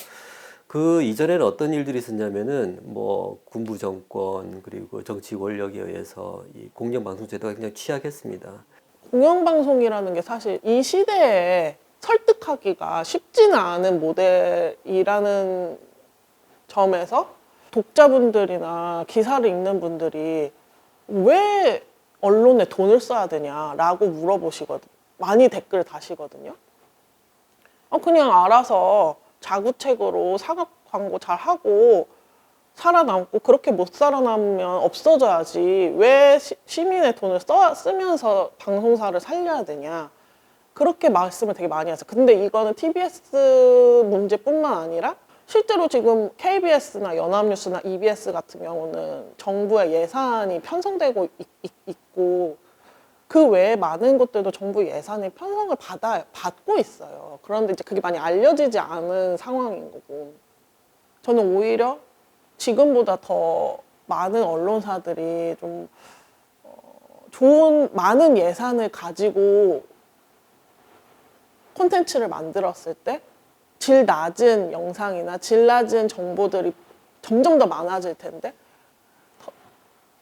그 이전에는 어떤 일들이 있었냐면은 뭐 군부 정권 그리고 정치 권력에 의해서 이 공영방송제도가 굉장히 취약했습니다. 공영방송이라는 게 사실 이 시대에 설득하기가 쉽지는 않은 모델이라는 점에서 독자분들이나 기사를 읽는 분들이 왜 언론에 돈을 써야 되냐라고 물어보시거든요. 많이 댓글 다시거든요. 그냥 알아서 자구책으로 사각 광고 잘 하고 살아남고, 그렇게 못 살아남으면 없어져야지 왜 시민의 돈을 쓰면서 방송사를 살려야 되냐, 그렇게 말씀을 되게 많이 하세요. 근데 이거는 TBS 문제뿐만 아니라 실제로 지금 KBS나 연합뉴스나 EBS 같은 경우는 정부의 예산이 편성되고 있고 그 외에 많은 곳들도 정부 예산이 편성을 받고 있어요. 그런데 이제 그게 많이 알려지지 않은 상황인 거고, 저는 오히려 지금보다 더 많은 언론사들이 좀 좋은 많은 예산을 가지고 콘텐츠를 만들었을 때 질 낮은 영상이나 질 낮은 정보들이 점점 더 많아질 텐데,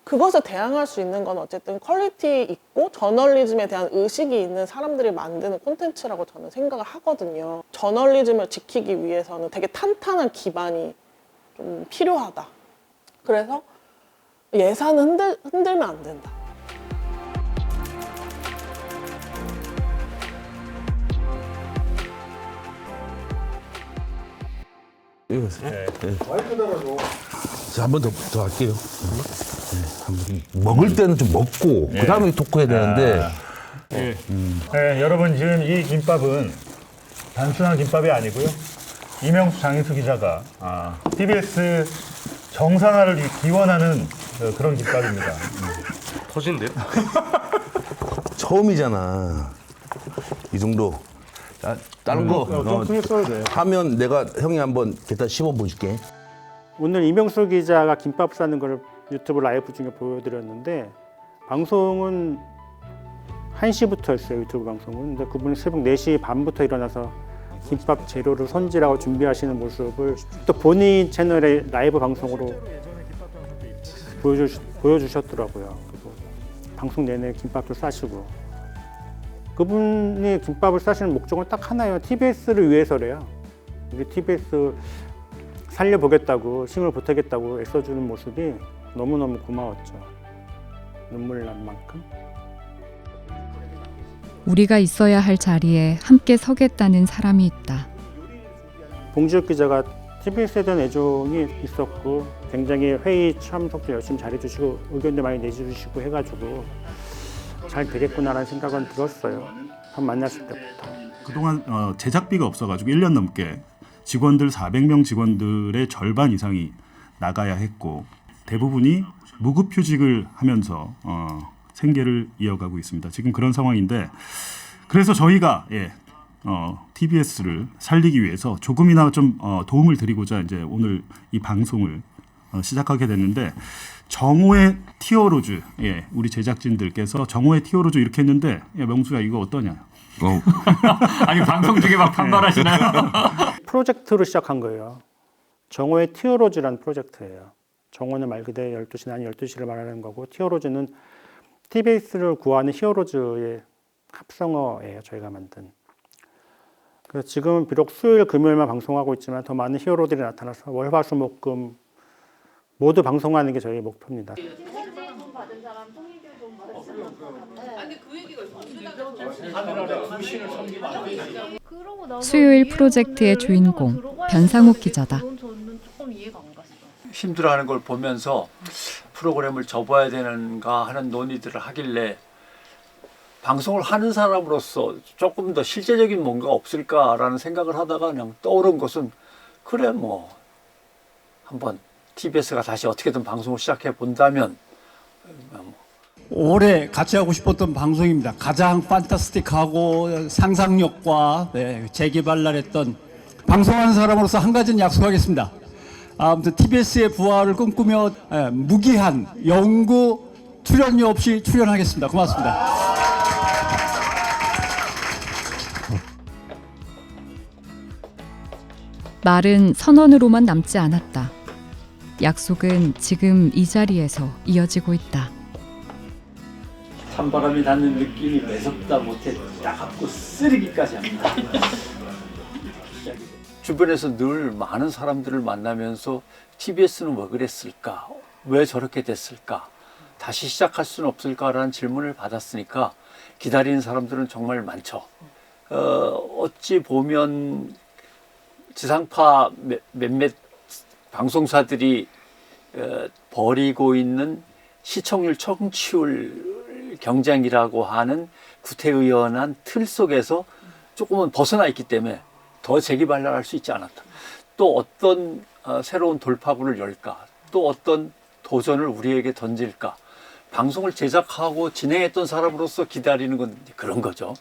그것에 대항할 수 있는 건 어쨌든 퀄리티 있고 저널리즘에 대한 의식이 있는 사람들이 만드는 콘텐츠라고 저는 생각을 하거든요. 저널리즘을 지키기 위해서는 되게 탄탄한 기반이 좀 필요하다. 그래서 예산은 흔들면 안 된다. 자, 한 번 더 할게요. 먹을 때는 좀 먹고 그 다음에 토크해야 되는데. 여러분 지금 이 김밥은 단순한 김밥이 아니고요. 이명수 장인수 기자가 TBS 정상화를 기원하는 그런 김밥입니다. 터진데요? 처음이잖아. 이 정도. 자, 다른 거 좀 크게 써도 돼요. 하면 내가 형이 한번 일단 씹어 보여줄게. 오늘 이명수 기자가 김밥 싸는 걸 유튜브 라이브 중에 보여드렸는데 방송은 1시부터였어요. 유튜브 방송은. 근데 그분이 새벽 4시 반부터 일어나서 김밥 재료를 손질하고 준비하시는 모습을 또 본인 채널의 라이브 방송으로 보여주셨더라고요. 그리고 방송 내내 김밥도 싸시고 그분이 김밥을 싸시는 목적은 딱 하나예요. TBS를 위해서래요. 우리 TBS 살려보겠다고 힘을 보태겠다고 애써주는 모습이 너무너무 고마웠죠. 눈물 날 만큼. 우리가 있어야 할 자리에 함께 서겠다는 사람이 있다. 봉지욱 기자가 TBS에 대한 애정이 있었고 굉장히 회의 참석도 열심히 잘해주시고 의견도 많이 내주시고 해가지고 잘 되겠구나라는 생각은 들었어요. 한 만났을 때부터. 그동안 제작비가 없어가지고 1년 넘게 직원들 400명 직원들의 절반 이상이 나가야 했고 대부분이 무급휴직을 하면서 생계를 이어가고 있습니다. 지금 그런 상황인데 그래서 저희가 TBS를 살리기 위해서 조금이나마 좀 도움을 드리고자 이제 오늘 이 방송을 시작하게 됐는데 정오의 티어로즈 우리 제작진들께서 정오의 티어로즈 이렇게 했는데 명수야 이거 어떠냐? 아니 방송 중에 막 반발하시나요? 프로젝트로 시작한 거예요. 정오의 티어로즈라는 프로젝트예요. 정오는 말 그대로 12시 아니 12시를 말하는 거고 티어로즈는 TBS를 구하는 히어로즈의 합성어예요. 저희가 만든. 그래서 지금은 비록 수요일 금요일만 방송하고 있지만 더 많은 히어로들이 나타나서 월화수목금 모두 방송하는 게 저희 목표입니다. 수요일 프로젝트의 주인공 변상욱 기자다. 힘들어하는 걸 보면서 프로그램을 접어야 되는가 하는 논의들을 하길래 방송을 하는 사람으로서 조금 더 실제적인 뭔가 없을까라는 생각을 하다가 그냥 떠오른 것은 그래 뭐 한번 TBS가 다시 어떻게든 방송을 시작해 본다면 오래 같이 하고 싶었던 방송입니다. 가장 판타스틱하고 상상력과 재개발랄했던 방송하는 사람으로서 한 가지는 약속하겠습니다. 아무튼 TBS의 부활을 꿈꾸며 무기한 영구 출연료 없이 출연하겠습니다. 고맙습니다. 말은 선언으로만 남지 않았다. 약속은 지금 이 자리에서 이어지고 있다. 찬바람이 닿는 느낌이 매섭다 못해 따갑고 쓰리기까지 합니다. 주변에서 늘 많은 사람들을 만나면서 TBS는 왜 그랬을까? 왜 저렇게 됐을까? 다시 시작할 수는 없을까라는 질문을 받았으니까 기다리는 사람들은 정말 많죠. 어찌 보면 지상파 몇몇 방송사들이 벌이고 있는 시청률, 청취율 경쟁이라고 하는 구태의연한 틀 속에서 조금은 벗어나 있기 때문에 더 재기발랄할 수 있지 않았다. 또 어떤 새로운 돌파구를 열까? 또 어떤 도전을 우리에게 던질까? 방송을 제작하고 진행했던 사람으로서 기다리는 건 그런 거죠.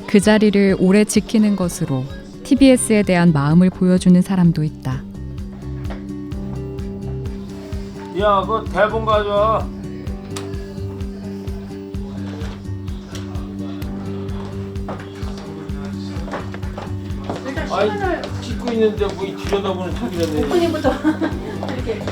그 자리를 오래 지키는 것으로 TBS에 대한 마음을 보여주는 사람도 있다. 야, 그 대본 가져와. 아이, 찍고 있는데 뭐 들여다보는 척이라네. 오프닝부터 이렇게.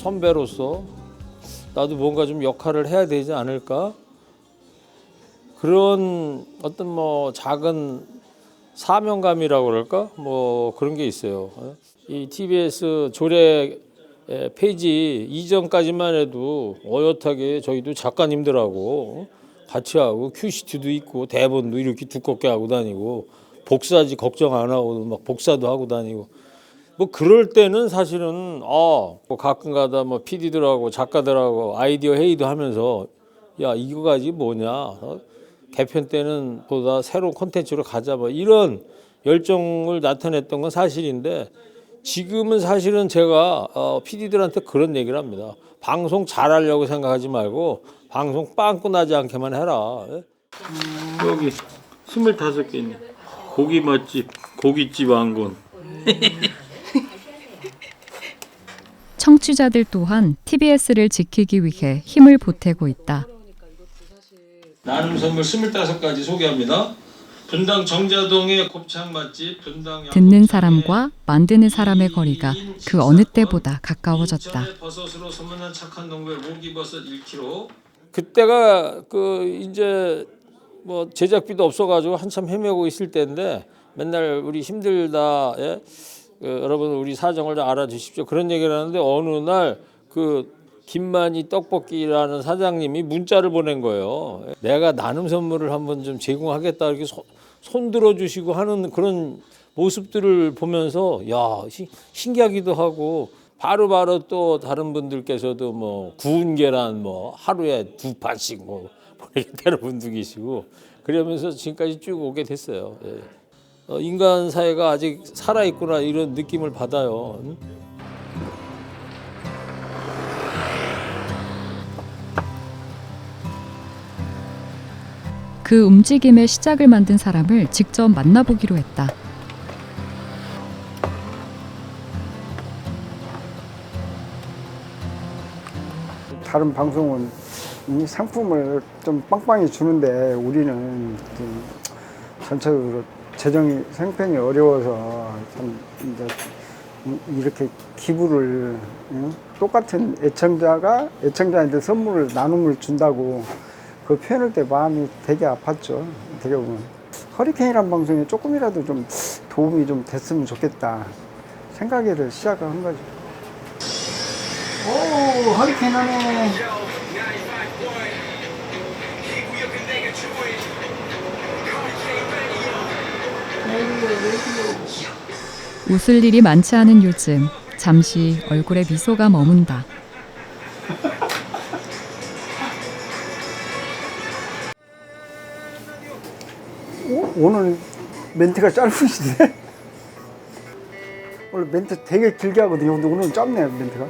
선배로서 나도 뭔가 좀 역할을 해야 되지 않을까? 그런 어떤 뭐 작은 사명감이라고 그럴까? 뭐 그런 게 있어요. 이 TBS 조례 페이지 이전까지만 해도 어엿하게 저희도 작가님들하고 같이 하고 큐시트도 있고 대본도 이렇게 두껍게 하고 다니고 복사지 걱정 안 하고 막 복사도 하고 다니고 뭐 그럴 때는 사실은 뭐 가끔가다 뭐 PD들하고 작가들하고 아이디어 회의도 하면서 야 이거 가지고 뭐냐 개편 때는 보다 새로운 콘텐츠로 가자 뭐 이런 열정을 나타냈던 건 사실인데 지금은 사실은 제가 PD들한테 그런 얘기를 합니다. 방송 잘하려고 생각하지 말고 방송 빵꾸 나지 않게만 해라. 여기 25개 있네. 고기 맛집, 고깃집 왕건. 청취자들 또한 TBS를 지키기 위해 힘을 보태고 있다. 나눔 선물 25가지 소개합니다. 분당 정자동의 곱창 맛집 분당 듣는 사람과 만드는 사람의 거리가 그 어느 때보다 가까워졌다. 버섯으로 소문난 착한 동굴 모기버섯 1kg. 그때가 그 이제 뭐 제작비도 없어가지고 한참 헤매고 있을 때인데 맨날 우리 힘들다. 예? 여러분 우리 사정을 알아주십시오. 그런 얘기를 하는데 어느 날 그 김만희 떡볶이라는 사장님이 문자를 보낸 거예요. 내가 나눔 선물을 한번 좀 제공하겠다 이렇게 손 들어주시고 하는 그런 모습들을 보면서 야 신기하기도 하고 바로바로 또 다른 분들께서도 뭐 구운 계란 뭐 하루에 2판씩 뭐 보내겠다는 분도 계시고 그러면서 지금까지 쭉 오게 됐어요. 예. 인간 사회가 아직 살아있구나 이런 느낌을 받아요. 그 움직임의 시작을 만든 사람을 직접 만나보기로 했다. 다른 방송은 이 상품을 좀 빵빵히 주는데 우리는 좀 전체적으로 재정이 생편이 어려워서 참 이제 이렇게 기부를 똑같은 애청자한테 선물을 나눔을 준다고 그 표현할 때 마음이 되게 아팠죠. 되게 보면 허리케인이란 방송에 조금이라도 좀 도움이 좀 됐으면 좋겠다 생각을 시작을 한 거죠. 오 허리케인 하네. 웃을 일이 많지 않은 요즘 잠시 얼굴에 미소가 머문다. 오늘 멘트가 짧으시네. 원래 멘트 되게 길게 하거든요. 근데 오늘은 짧네요 멘트가.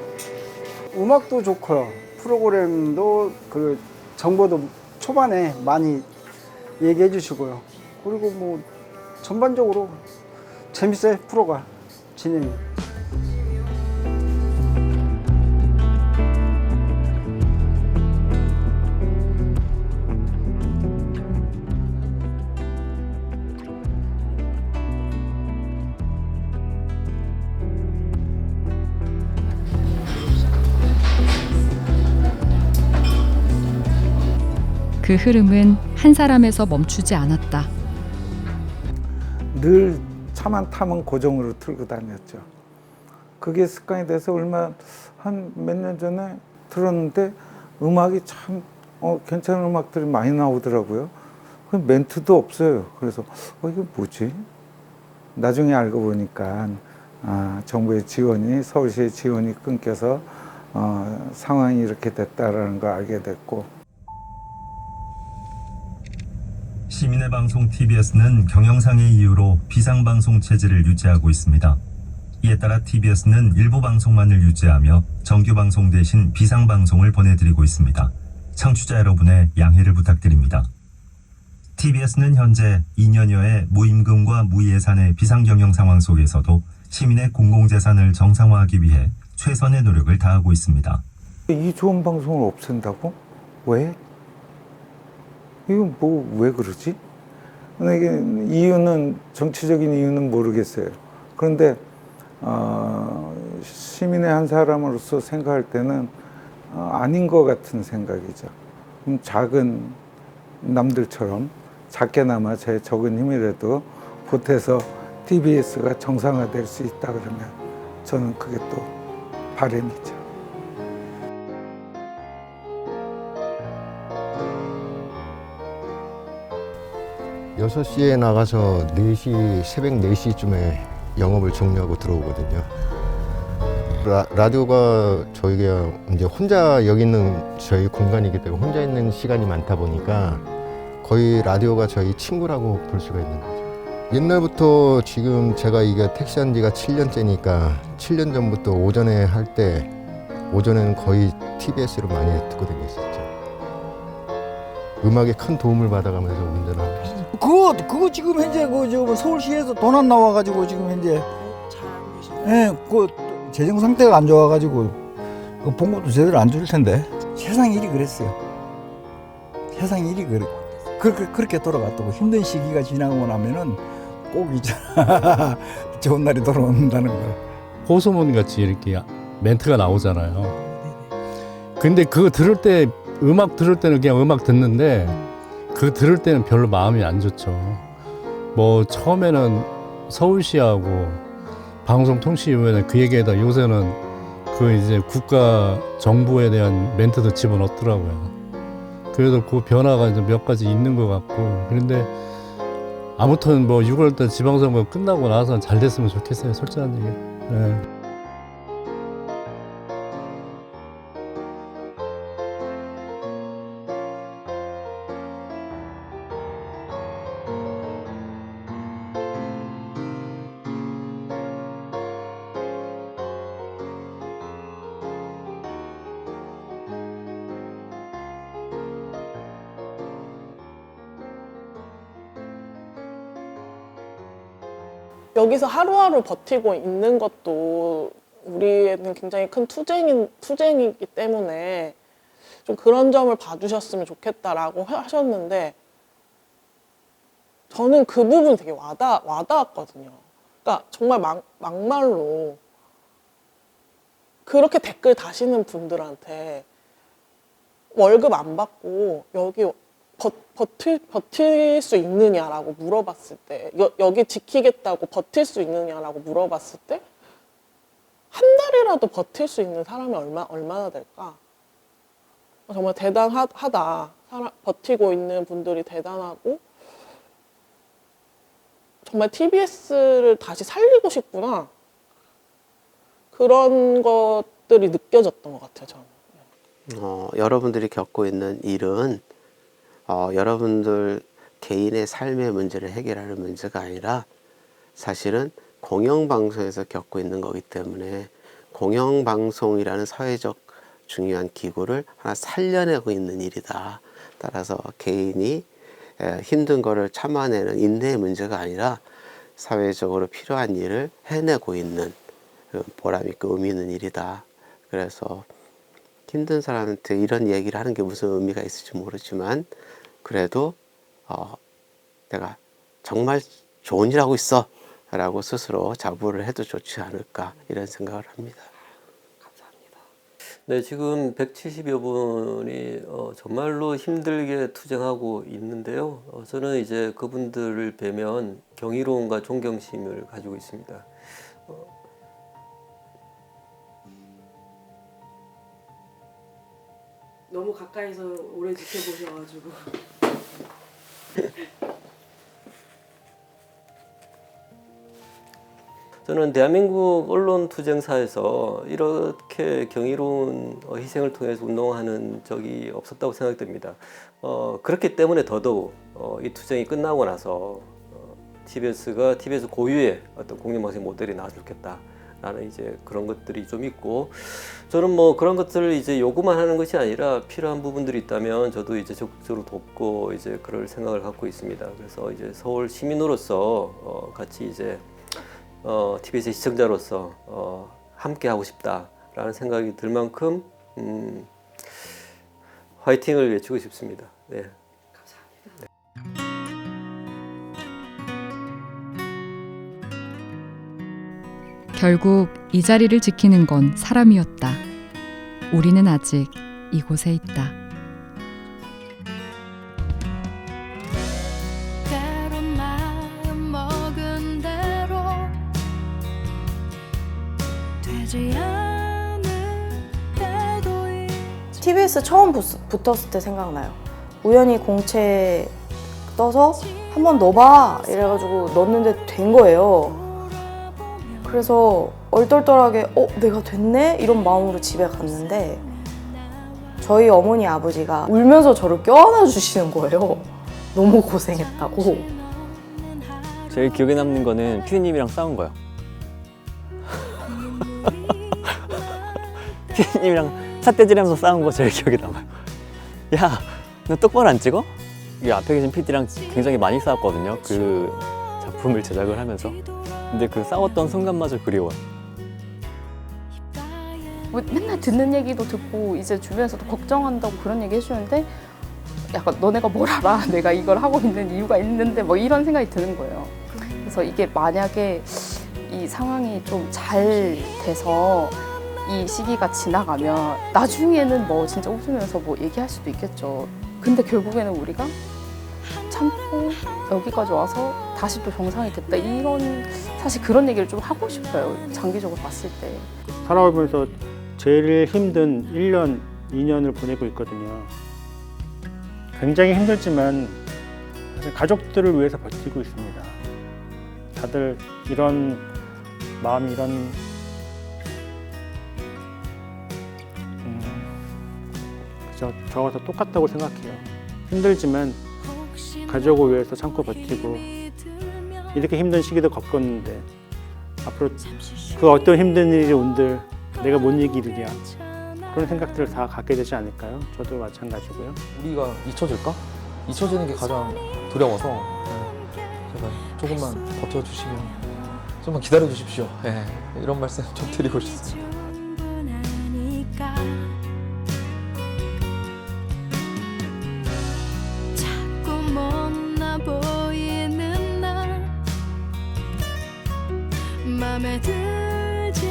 음악도 좋고요. 프로그램도 그 정보도 초반에 많이 얘기해 주시고요. 그리고 뭐 전반적으로 재밌어요 프로가 진행이. 그 흐름은 한 사람에서 멈추지 않았다. 늘 차만 타면 고정으로 틀고 다녔죠. 그게 습관이 돼서 한 몇 년 전에 들었는데 음악이 참 괜찮은 음악들이 많이 나오더라고요. 멘트도 없어요. 그래서 이게 뭐지? 나중에 알고 보니까 정부의 지원이 서울시의 지원이 끊겨서 상황이 이렇게 됐다라는 걸 알게 됐고. 시민의 방송 TBS는 경영상의 이유로 비상방송 체제를 유지하고 있습니다. 이에 따라 TBS는 일부 방송만을 유지하며 정규방송 대신 비상방송을 보내드리고 있습니다. 청취자 여러분의 양해를 부탁드립니다. TBS는 현재 2년여의 무임금과 무예산의 비상경영 상황 속에서도 시민의 공공재산을 정상화하기 위해 최선의 노력을 다하고 있습니다. 이 좋은 방송을 없앤다고? 왜? 이건 왜 그러지? 이게 이유는 정치적인 이유는 모르겠어요. 그런데 시민의 한 사람으로서 생각할 때는 아닌 것 같은 생각이죠. 작은 남들처럼 작게나마 제 적은 힘이라도 보태서 TBS가 정상화될 수 있다 그러면 저는 그게 또 바람이죠. 여섯 시에 나가서 4시, 새벽 4시쯤에 영업을 종료하고 들어오거든요. 라디오가 저희가 이제 혼자 여기 있는 저희 공간이기 때문에 혼자 있는 시간이 많다 보니까 거의 라디오가 저희 친구라고 볼 수가 있는 거죠. 옛날부터 지금 제가 이게 택시한 지가 7년째니까 7년 전부터 오전에 할 때 오전에는 거의 TBS를 많이 듣고 다녔었죠. 음악에 큰 도움을 받아가면서 운전하고 있어요. 그거 지금 현재 저 서울시에서 돈 안 나와가지고 지금 현재 그 재정 상태가 안 좋아가지고 봉급도 제대로 안 줄 텐데 세상 일이 그랬어요. 세상 일이 그렇게 돌아갔다고. 힘든 시기가 지나고 나면은 꼭 있잖아. 좋은 날이 돌아온다는 거. 호소문 같이 이렇게 멘트가 나오잖아요. 근데 그거 들을 때 음악 들을 때는 그냥 음악 듣는데 그 들을 때는 별로 마음이 안 좋죠. 뭐 처음에는 서울시하고 방송통신위원회 그 얘기에다 요새는 그 이제 국가 정부에 대한 멘트도 집어넣더라고요. 그래도 그 변화가 이제 몇 가지 있는 것 같고, 그런데 아무튼 뭐 6월달 지방선거 끝나고 나서 잘 됐으면 좋겠어요. 솔직한 얘기. 네. 여기서 하루하루 버티고 있는 것도 우리에는 굉장히 큰 투쟁이기 때문에 좀 그런 점을 봐주셨으면 좋겠다라고 하셨는데 저는 그 부분이 되게 와닿았거든요. 그러니까 정말 막말로 그렇게 댓글 다시는 분들한테 월급 안 받고 여기 버틸 수 있느냐라고 물어봤을 때, 여기 지키겠다고 버틸 수 있느냐라고 물어봤을 때, 한 달이라도 버틸 수 있는 사람이 얼마나 될까? 정말 대단하다. 버티고 있는 분들이 대단하고, 정말 TBS를 다시 살리고 싶구나. 그런 것들이 느껴졌던 것 같아요, 저는. 여러분들이 겪고 있는 일은 여러분들 개인의 삶의 문제를 해결하는 문제가 아니라 사실은 공영방송에서 겪고 있는 거기 때문에 공영방송이라는 사회적 중요한 기구를 하나 살려내고 있는 일이다. 따라서 개인이 힘든 거를 참아내는 인내의 문제가 아니라 사회적으로 필요한 일을 해내고 있는 보람 있고 의미 있는 일이다. 그래서 힘든 사람한테 이런 얘기를 하는 게 무슨 의미가 있을지 모르지만 그래도 내가 정말 좋은 일 하고 있어 라고 스스로 자부를 해도 좋지 않을까 이런 생각을 합니다. 감사합니다. 네, 지금 170여 분이 정말로 힘들게 투쟁하고 있는데요. 저는 이제 그분들을 뵈면 경이로움과 존경심을 가지고 있습니다. 너무 가까이서 오래 지켜보셔가지고 저는 대한민국 언론 투쟁사에서 이렇게 경이로운 희생을 통해서 운동하는 적이 없었다고 생각됩니다. 그렇기 때문에 더더욱 이 투쟁이 끝나고 나서 TBS가 TBS 고유의 어떤 공영방송 모델이 나와줬겠다. 라는 이제 그런 것들이 좀 있고, 저는 뭐 그런 것들을 이제 요구만 하는 것이 아니라 필요한 부분들이 있다면 저도 이제 적극적으로 돕고 이제 그럴 생각을 갖고 있습니다. 그래서 이제 서울 시민으로서 같이 이제 TBS 시청자로서 함께 하고 싶다라는 생각이 들 만큼 화이팅을 외치고 싶습니다. 네. 감사합니다. 네. 결국 이 자리를 지키는 건 사람이었다. 우리는 아직 이곳에 있다. TBS 처음 붙었을 때 생각나요. 우연히 공채 떠서 한번 넣어봐 이래가지고 넣었는데 된 거예요. 그래서 얼떨떨하게 내가 됐네? 이런 마음으로 집에 갔는데 저희 어머니 아버지가 울면서 저를 껴안아 주시는 거예요. 너무 고생했다고. 제일 기억에 남는 거는 피디님이랑 싸운 거예요. 피디님이랑 삿대질하면서 싸운 거 제일 기억에 남아요. 야, 너 똑바로 안 찍어? 이 앞에 계신 PD랑 굉장히 많이 싸웠거든요. 그 작품을 제작을 하면서. 근데 그 싸웠던 순간마저 그리워요. 뭐 맨날 듣는 얘기도 듣고 이제 주변에서도 걱정한다고 그런 얘기 해주는데 약간 너네가 뭘 알아? 내가 이걸 하고 있는 이유가 있는데 뭐 이런 생각이 드는 거예요. 그래서 이게 만약에 이 상황이 좀 잘 돼서 이 시기가 지나가면 나중에는 뭐 진짜 웃으면서 뭐 얘기할 수도 있겠죠. 근데 결국에는 우리가 참고 여기까지 와서 다시 또 정상이 됐다 이런 사실 그런 얘기를 좀 하고 싶어요. 장기적으로 봤을 때. 살아오면서 제일 힘든 1년, 2년을 보내고 있거든요. 굉장히 힘들지만 사실 가족들을 위해서 버티고 있습니다. 다들 이런 마음이 이런 저와 다 똑같다고 생각해요. 힘들지만 가족을 위해서 참고 버티고 이렇게 힘든 시기도 겪었는데 앞으로 그 어떤 힘든 일이 온들 내가 못 이길 일이야. 그런 생각들을 다 갖게 되지 않을까요? 저도 마찬가지고요. 우리가 잊혀질까? 잊혀지는 게 가장 두려워서 제발 조금만 버텨주시면 조금만 기다려주십시오. 이런 말씀 좀 드리고 싶습니다. 맘에 들지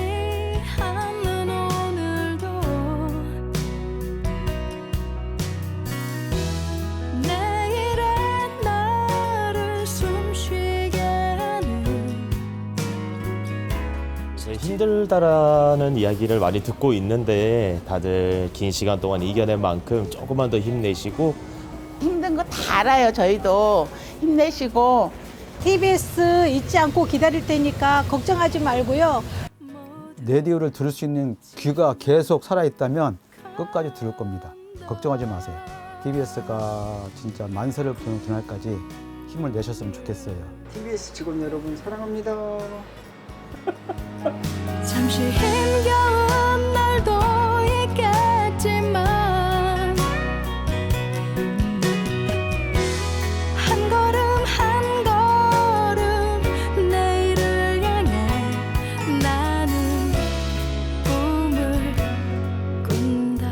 않는 오늘도 내일의 나를 숨쉬게 하는 힘들다라는 이야기를 많이 듣고 있는데 다들 긴 시간 동안 이겨낸 만큼 조금만 더 힘내시고 힘든 거 다 알아요. 저희도 힘내시고 TBS 잊지 않고 기다릴 테니까 걱정하지 말고요. 라디오를 들을 수 있는 귀가 계속 살아있다면 끝까지 들을 겁니다. 걱정하지 마세요. TBS가 진짜 만세를 부르는 그날까지 힘을 내셨으면 좋겠어요. TBS 직원 여러분 사랑합니다. 잠시 힘겨운 날도 있겠지만 한 걸음 한 걸음 내일을 향해 나는 꿈을 꾼다.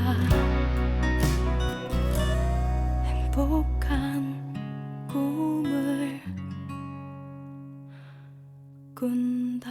행복한 꿈을 꾼다.